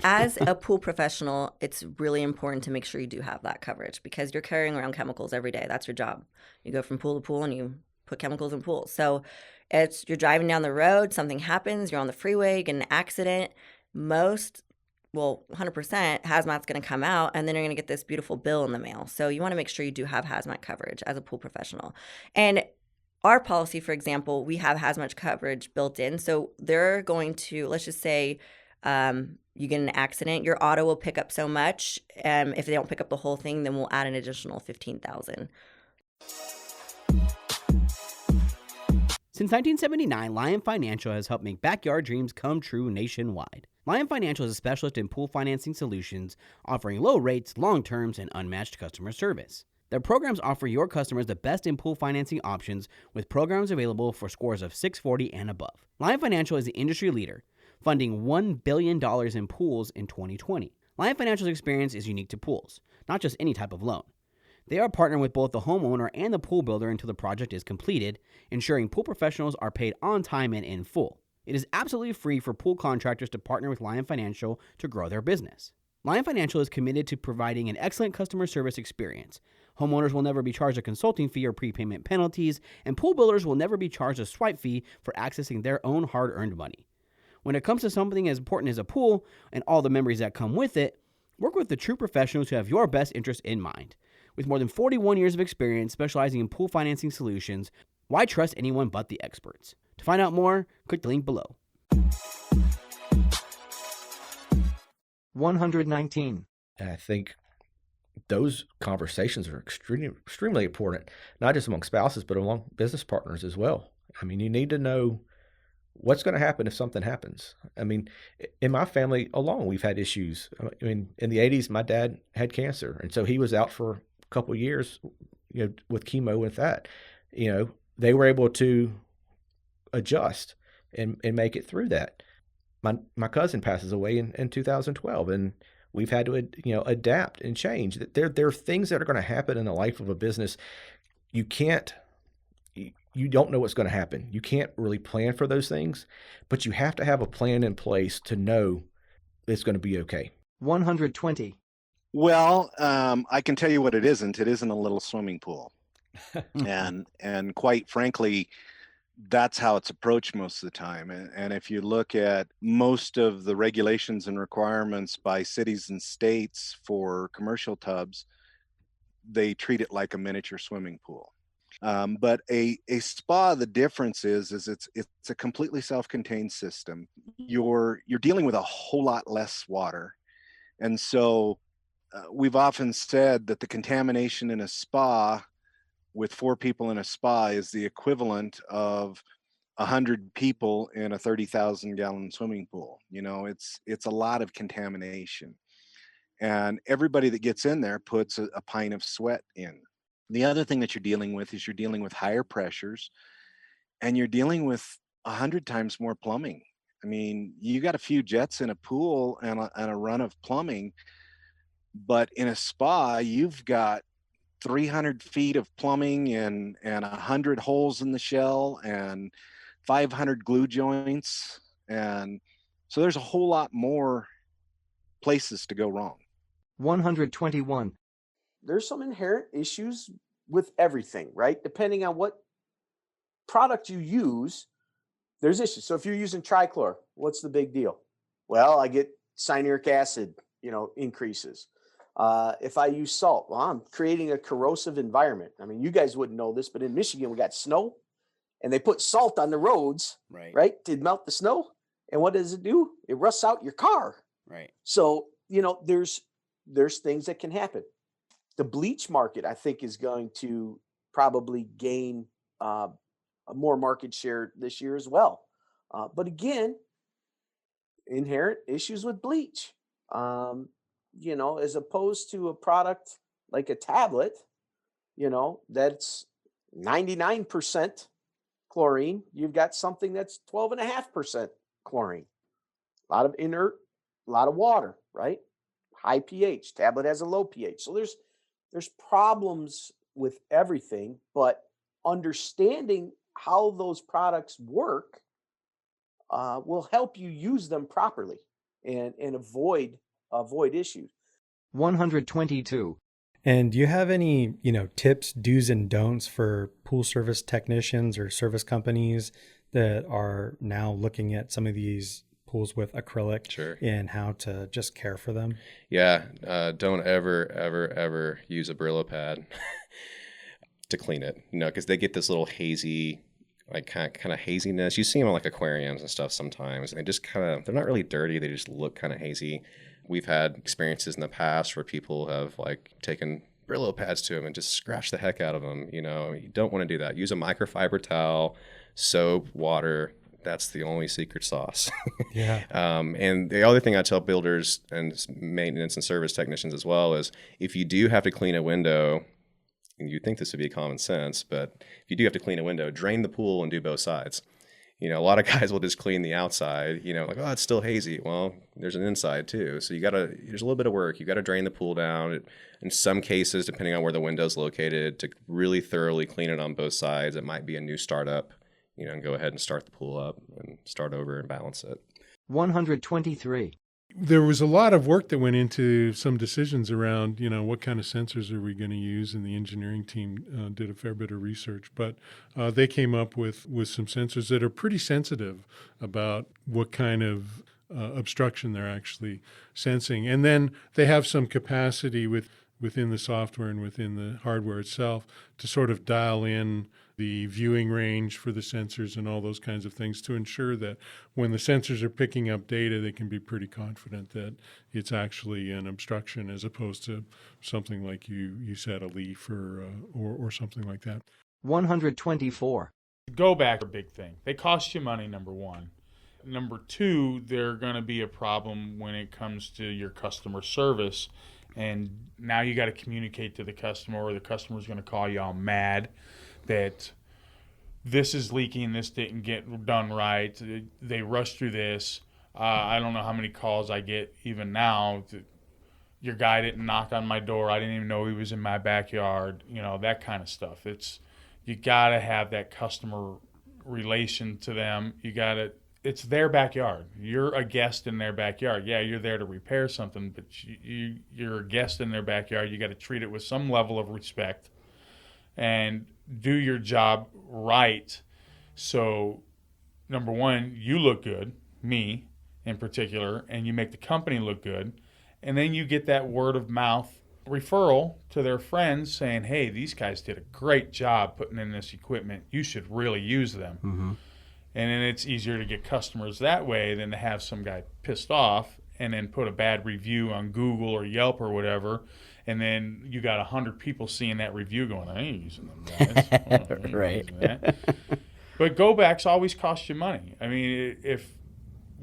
As a pool professional, it's really important to make sure you do have that coverage because you're carrying around chemicals every day. That's your job. You go from pool to pool and you put chemicals in pools. So you're driving down the road, something happens, you're on the freeway, you get an accident. 100% hazmat's going to come out and then you're going to get this beautiful bill in the mail. So you want to make sure you do have hazmat coverage as a pool professional. And our policy, for example, we have hazmat coverage built in. So they're going to, let's just say, you get in an accident, your auto will pick up so much. If they don't pick up the whole thing, then we'll add an additional $15,000. Since 1979, Lion Financial has helped make backyard dreams come true nationwide. Lion Financial is a specialist in pool financing solutions, offering low rates, long terms, and unmatched customer service. Their programs offer your customers the best in pool financing options, with programs available for scores of 640 and above. Lion Financial is the industry leader, funding $1 billion in pools in 2020. Lion Financial's experience is unique to pools, not just any type of loan. They are partnering with both the homeowner and the pool builder until the project is completed, ensuring pool professionals are paid on time and in full. It is absolutely free for pool contractors to partner with Lion Financial to grow their business. Lion Financial is committed to providing an excellent customer service experience. Homeowners will never be charged a consulting fee or prepayment penalties, and pool builders will never be charged a swipe fee for accessing their own hard-earned money. When it comes to something as important as a pool and all the memories that come with it, work with the true professionals who have your best interest in mind. With more than 41 years of experience specializing in pool financing solutions, why trust anyone but the experts? To find out more, click the link below. 119. And I think those conversations are extremely important, not just among spouses, but among business partners as well. I mean, you need to know what's going to happen if something happens. I mean, in my family alone, we've had issues. I mean, in the 80s, my dad had cancer, and so he was out for a couple of years, with chemo with that. They were able to adjust and make it through that. My cousin passes away in 2012, and we've had to adapt and change. There are things that are going to happen in the life of a business. You don't know what's going to happen. You can't really plan for those things, but you have to have a plan in place to know it's going to be okay. 120. Well, I can tell you what it isn't. It isn't a little swimming pool. and quite frankly, that's how it's approached most of the time. And if you look at most of the regulations and requirements by cities and states for commercial tubs, they treat it like a miniature swimming pool. But a spa, the difference is it's a completely self-contained system. You're dealing with a whole lot less water. And so we've often said that the contamination in a spa with 4 people in a spa is the equivalent of 100 people in a 30,000 gallon swimming pool. It's a lot of contamination, and everybody that gets in there puts a pint of sweat in. The other thing that you're dealing with is you're dealing with higher pressures, and you're dealing with 100 times more plumbing. I mean, you got a few jets in a pool and a run of plumbing, but in a spa, you've got 300 feet of plumbing and 100 holes in the shell and 500 glue joints. And so there's a whole lot more places to go wrong. 121. There's some inherent issues with everything, right? Depending on what product you use, there's issues. So if you're using trichlor, what's the big deal? Well, I get cyanuric acid, increases. If I use salt, well, I'm creating a corrosive environment. I mean, you guys wouldn't know this, but in Michigan, we got snow, and they put salt on the roads, right, to melt the snow. And what does it do? It rusts out your car. Right. So, there's things that can happen. The bleach market, I think, is going to probably gain more market share this year as well. But again, inherent issues with bleach. As opposed to a product like a tablet, that's 99% chlorine, you've got something that's 12.5% chlorine. A lot of inert, a lot of water, right? High pH. Tablet has a low pH. So there's problems with everything, but understanding how those products work will help you use them properly and avoid issues. 122. And do you have any, tips, do's and don'ts for pool service technicians or service companies that are now looking at some of these pools with acrylic and how to just care for them? Yeah. Don't ever use a Brillo pad to clean it, because they get this little hazy, like kind of haziness. You see them in like aquariums and stuff sometimes. And they just they're not really dirty. They just look kind of hazy. We've had experiences in the past where people have taken Brillo pads to them and just scratch the heck out of them. You know, you don't want to do that. Use a microfiber towel, soap, water. That's the only secret sauce. Yeah. And the other thing I tell builders and maintenance and service technicians as well is if you do have to clean a window, and you'd think this would be common sense, but if you do have to clean a window, drain the pool and do both sides. You know, a lot of guys will just clean the outside, you know, like, oh, it's still hazy. Well, there's an inside too. So there's a little bit of work. You got to drain the pool down. In some cases, depending on where the window's located, to really thoroughly clean it on both sides, it might be a new startup, you know, and go ahead and start the pool up and start over and balance it. 123. There was a lot of work that went into some decisions around, you know, what kind of sensors are we going to use, and the engineering team did a fair bit of research. But they came up with some sensors that are pretty sensitive about what kind of obstruction they're actually sensing. And then they have some capacity within the software and within the hardware itself to sort of dial in the viewing range for the sensors and all those kinds of things to ensure that when the sensors are picking up data, they can be pretty confident that it's actually an obstruction as opposed to something like you said, a leaf or something like that. 124. Go back are a big thing. They cost you money, number one. Number two, they're going to be a problem when it comes to your customer service. And now you got to communicate to the customer, or the customer's going to call you all mad that this is leaking, this didn't get done right, they rushed through this. I don't know how many calls I get even now. Your guy didn't knock on my door. I didn't even know he was in my backyard. You know, that kind of stuff. You got to have that customer relation to them. It's their backyard. You're a guest in their backyard. Yeah, you're there to repair something, but you're a guest in their backyard. You got to treat it with some level of respect and do your job right. So, number one, you look good, me in particular, and you make the company look good. And then you get that word of mouth referral to their friends saying, hey, these guys did a great job putting in this equipment. You should really use them. Mm-hmm. And then it's easier to get customers that way than to have some guy pissed off and then put a bad review on Google or Yelp or whatever. And then you got 100 people seeing that review going, I ain't using them guys. Right. But go backs always cost you money. I mean, if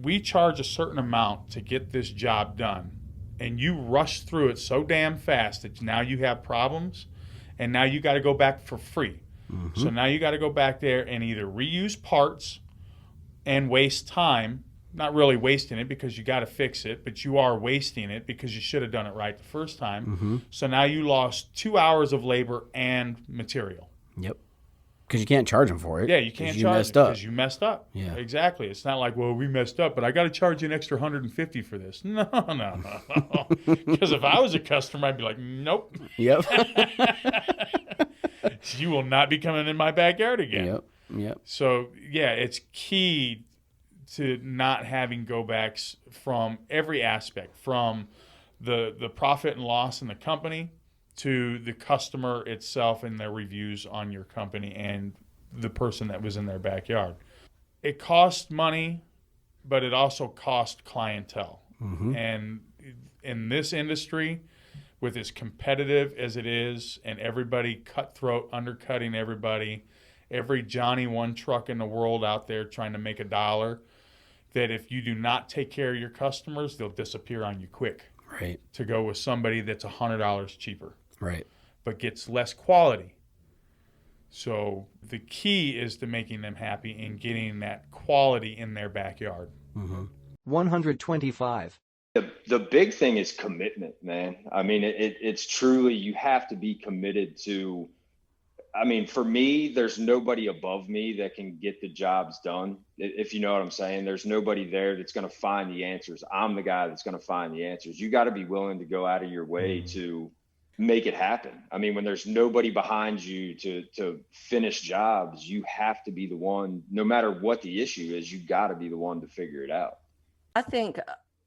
we charge a certain amount to get this job done and you rush through it so damn fast that now you have problems and now you got to go back for free. Mm-hmm. So now you got to go back there and either reuse parts and waste time. Not really wasting it because you got to fix it, but you are wasting it because you should have done it right the first time. Mm-hmm. So now you lost 2 hours of labor and material. Yep. Because you can't charge them for it. Yeah, you can't charge them because you messed up. Yeah. Exactly. It's not like, well, we messed up, but I got to charge you an extra $150 for this. No. Because if I was a customer, I'd be like, nope. Yep. You will not be coming in my backyard again. Yep. So, yeah, it's key to not having go backs from every aspect, from the profit and loss in the company to the customer itself and their reviews on your company and the person that was in their backyard. It costs money, but it also costs clientele. Mm-hmm. And in this industry, with as competitive as it is and everybody cutthroat, undercutting everybody, every Johnny one truck in the world out there trying to make $1, that if you do not take care of your customers, they'll disappear on you quick. Right. To go with somebody that's $100 cheaper. Right. But gets less quality. So the key is to making them happy and getting that quality in their backyard. Mm-hmm. 125. The big thing is commitment, man. I mean, it's truly, you have to be committed to, I mean, for me, there's nobody above me that can get the jobs done. If you know what I'm saying, there's nobody there that's going to find the answers. I'm the guy that's going to find the answers. You got to be willing to go out of your way to make it happen. I mean, when there's nobody behind you to finish jobs, you have to be the one, no matter what the issue is, you got to be the one to figure it out. I think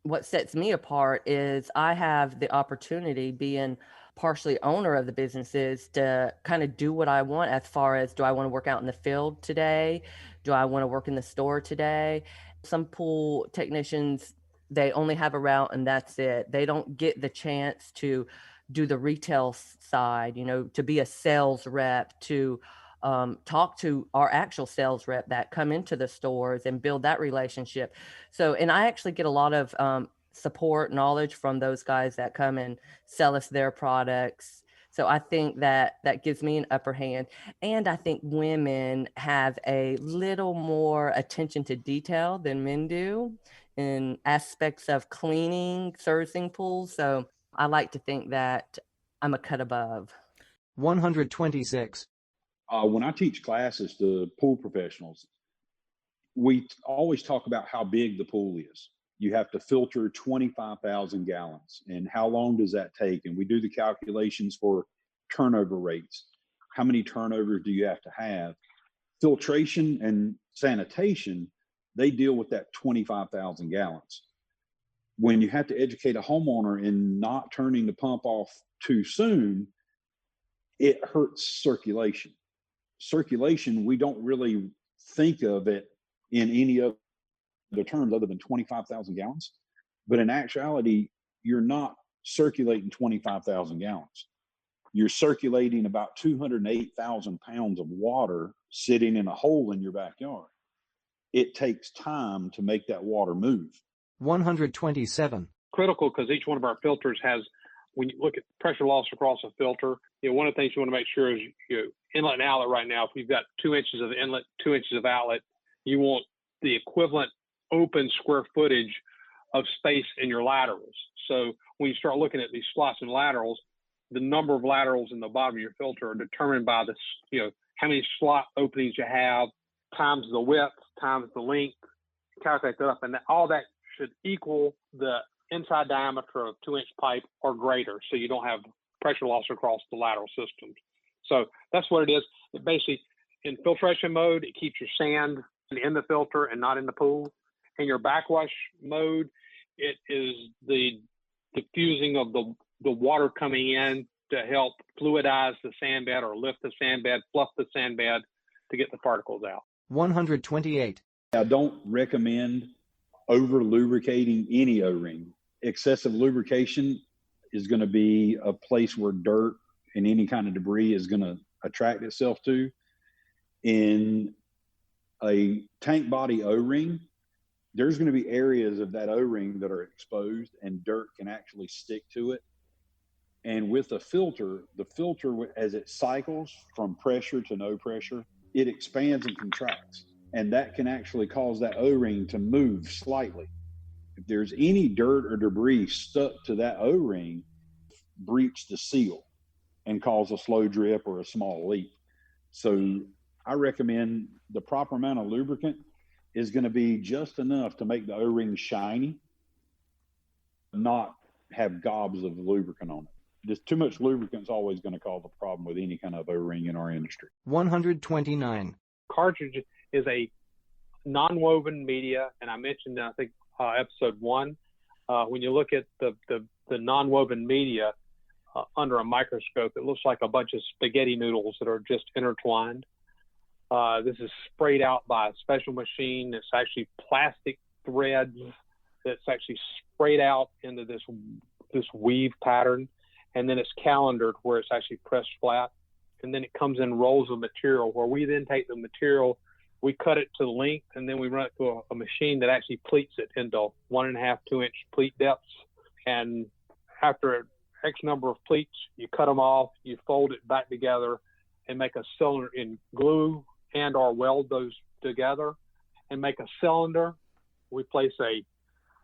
what sets me apart is I have the opportunity, being partially owner of the businesses, to kind of do what I want as far as, do I want to work out in the field today? Do I want to work in the store today? Some pool technicians, they only have a route and that's it. They don't get the chance to do the retail side, to be a sales rep, to talk to our actual sales rep that come into the stores and build that relationship. So, and I actually get a lot of support, knowledge from those guys that come and sell us their products. So I think that gives me an upper hand. And I think women have a little more attention to detail than men do in aspects of cleaning, servicing pools. So I like to think that I'm a cut above. 126. When I teach classes to pool professionals, we always talk about how big the pool is. You have to filter 25,000 gallons. And how long does that take? And we do the calculations for turnover rates. How many turnovers do you have to have? Filtration and sanitation, they deal with that 25,000 gallons. When you have to educate a homeowner in not turning the pump off too soon, it hurts circulation. Circulation, we don't really think of it in any other terms other than 25,000 gallons. But in actuality, you're not circulating 25,000 gallons. You're circulating about 208,000 pounds of water sitting in a hole in your backyard. It takes time to make that water move. 127. Critical because each one of our filters has, when you look at pressure loss across a filter, one of the things you want to make sure is inlet and outlet right now. If we've got 2 inches of inlet, 2 inches of outlet, you want the equivalent open square footage of space in your laterals. So when you start looking at these slots and laterals, the number of laterals in the bottom of your filter are determined by this, how many slot openings you have, times the width, times the length, calculate that up. And all that should equal the inside diameter of 2-inch pipe or greater. So you don't have pressure loss across the lateral systems. So that's what it is. It basically, in filtration mode, it keeps your sand in the filter and not in the pool. In your backwash mode, it is the diffusing of the water coming in to help fluidize the sand bed or lift the sand bed, fluff the sand bed to get the particles out. 128. I don't recommend over lubricating any O-ring. Excessive lubrication is going to be a place where dirt and any kind of debris is going to attract itself to. In a tank body O-ring, there's going to be areas of that O-ring that are exposed and dirt can actually stick to it. And with the filter, as it cycles from pressure to no pressure, it expands and contracts. And that can actually cause that O-ring to move slightly. If there's any dirt or debris stuck to that O-ring, breach the seal and cause a slow drip or a small leak. So I recommend the proper amount of lubricant is going to be just enough to make the O-ring shiny, not have gobs of lubricant on it. Just too much lubricant is always going to cause a problem with any kind of O-ring in our industry. 129. Cartridge is a non-woven media, and I mentioned, I think, episode 1. When you look at the non-woven media under a microscope, it looks like a bunch of spaghetti noodles that are just intertwined. This is sprayed out by a special machine. It's actually plastic threads that's actually sprayed out into this weave pattern, and then it's calendared where it's actually pressed flat, and then it comes in rolls of material where we then take the material, we cut it to length, and then we run it through a machine that actually pleats it into 1.5, 2-inch pleat depths. And after X number of pleats, you cut them off, you fold it back together and make a cylinder in glue and or weld those together and make a cylinder. We place a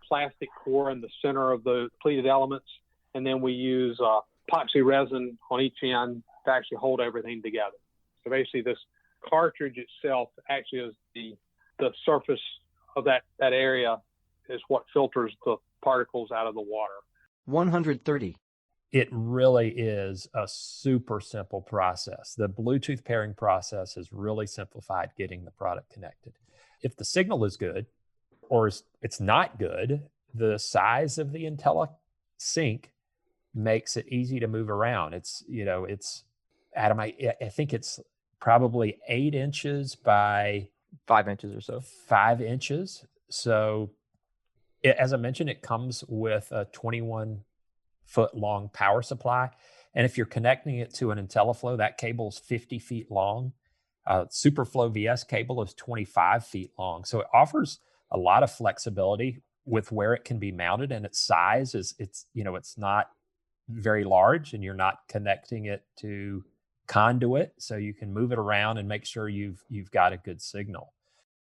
plastic core in the center of the pleated elements, and then we use epoxy resin on each end to actually hold everything together. So basically this cartridge itself actually is the surface of that area is what filters the particles out of the water. 130. It really is a super simple process. The Bluetooth pairing process has really simplified getting the product connected. If the signal is good or it's not good, the size of the Intellisync makes it easy to move around. It's Adam, I think it's probably 8 inches by 5 inches or so. 5 inches. So as I mentioned, it comes with a 21 foot long power supply. And if you're connecting it to an IntelliFlow, that cable is 50 feet long. Superflow VS cable is 25 feet long. So it offers a lot of flexibility with where it can be mounted, and its size is, it's not very large, and you're not connecting it to conduit, so you can move it around and make sure you've got a good signal.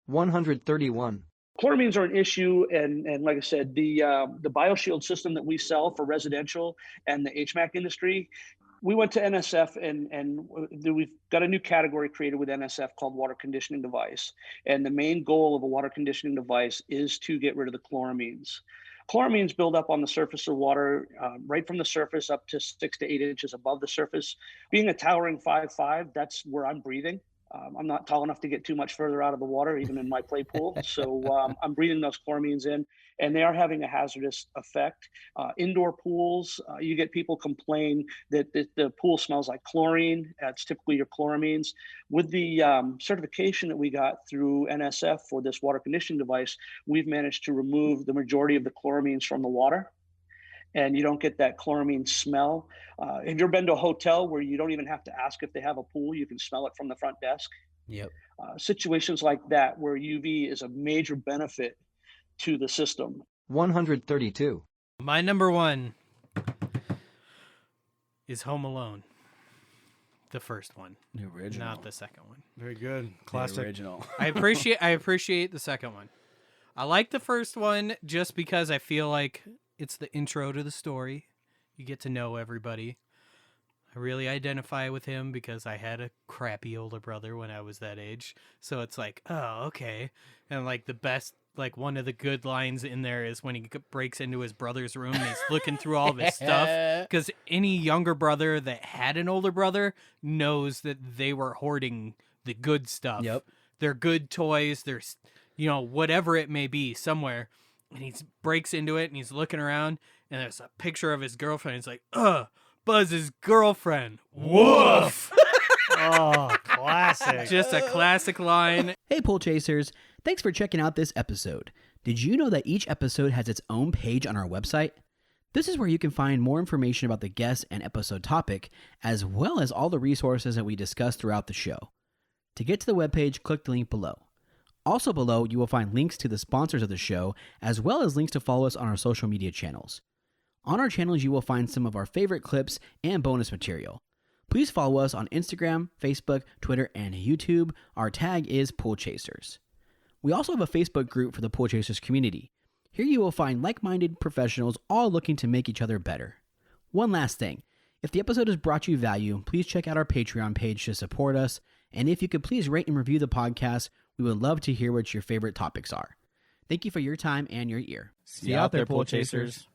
131. Chloramines are an issue, and like I said, the BioShield system that we sell for residential and the HVAC industry, we went to NSF and we've got a new category created with NSF called water conditioning device. And the main goal of a water conditioning device is to get rid of the chloramines. Chloramines build up on the surface of water, right from the surface up to 6 to 8 inches above the surface. Being a towering 5'5", that's where I'm breathing. I'm not tall enough to get too much further out of the water, even in my play pool. So I'm breathing those chloramines in, and they are having a hazardous effect. Indoor pools, you get people complain that the pool smells like chlorine. It's typically your chloramines. With the certification that we got through NSF for this water conditioning device, we've managed to remove the majority of the chloramines from the water, and you don't get that chloramine smell. Have you ever been to a hotel where you don't even have to ask if they have a pool? You can smell it from the front desk. Yep. Situations like that where UV is a major benefit to the system. 132. My number one is Home Alone. The first one. The original. Not the second one. Very good. Classic. The original. I appreciate the second one. I like the first one just because I feel like it's the intro to the story. You get to know everybody. I really identify with him because I had a crappy older brother when I was that age. So it's like, oh, okay. And like the best, like one of the good lines in there is when he breaks into his brother's room and he's looking through all of his stuff. Because any younger brother that had an older brother knows that they were hoarding the good stuff. Yep. Their good toys, their, whatever it may be somewhere. And he breaks into it and he's looking around and there's a picture of his girlfriend. He's like, Buzz's girlfriend. Woof. Oh, classic. Just a classic line. Hey, Pool Chasers. Thanks for checking out this episode. Did you know that each episode has its own page on our website? This is where you can find more information about the guest and episode topic, as well as all the resources that we discuss throughout the show. To get to the webpage, click the link below. Also below, you will find links to the sponsors of the show, as well as links to follow us on our social media channels. On our channels, you will find some of our favorite clips and bonus material. Please follow us on Instagram, Facebook, Twitter, and YouTube. Our tag is Pool Chasers. We also have a Facebook group for the Pool Chasers community. Here you will find like-minded professionals all looking to make each other better. One last thing. If the episode has brought you value, please check out our Patreon page to support us. And if you could please rate and review the podcast, we would love to hear what your favorite topics are. Thank you for your time and your ear. See you out there, Pool Chasers.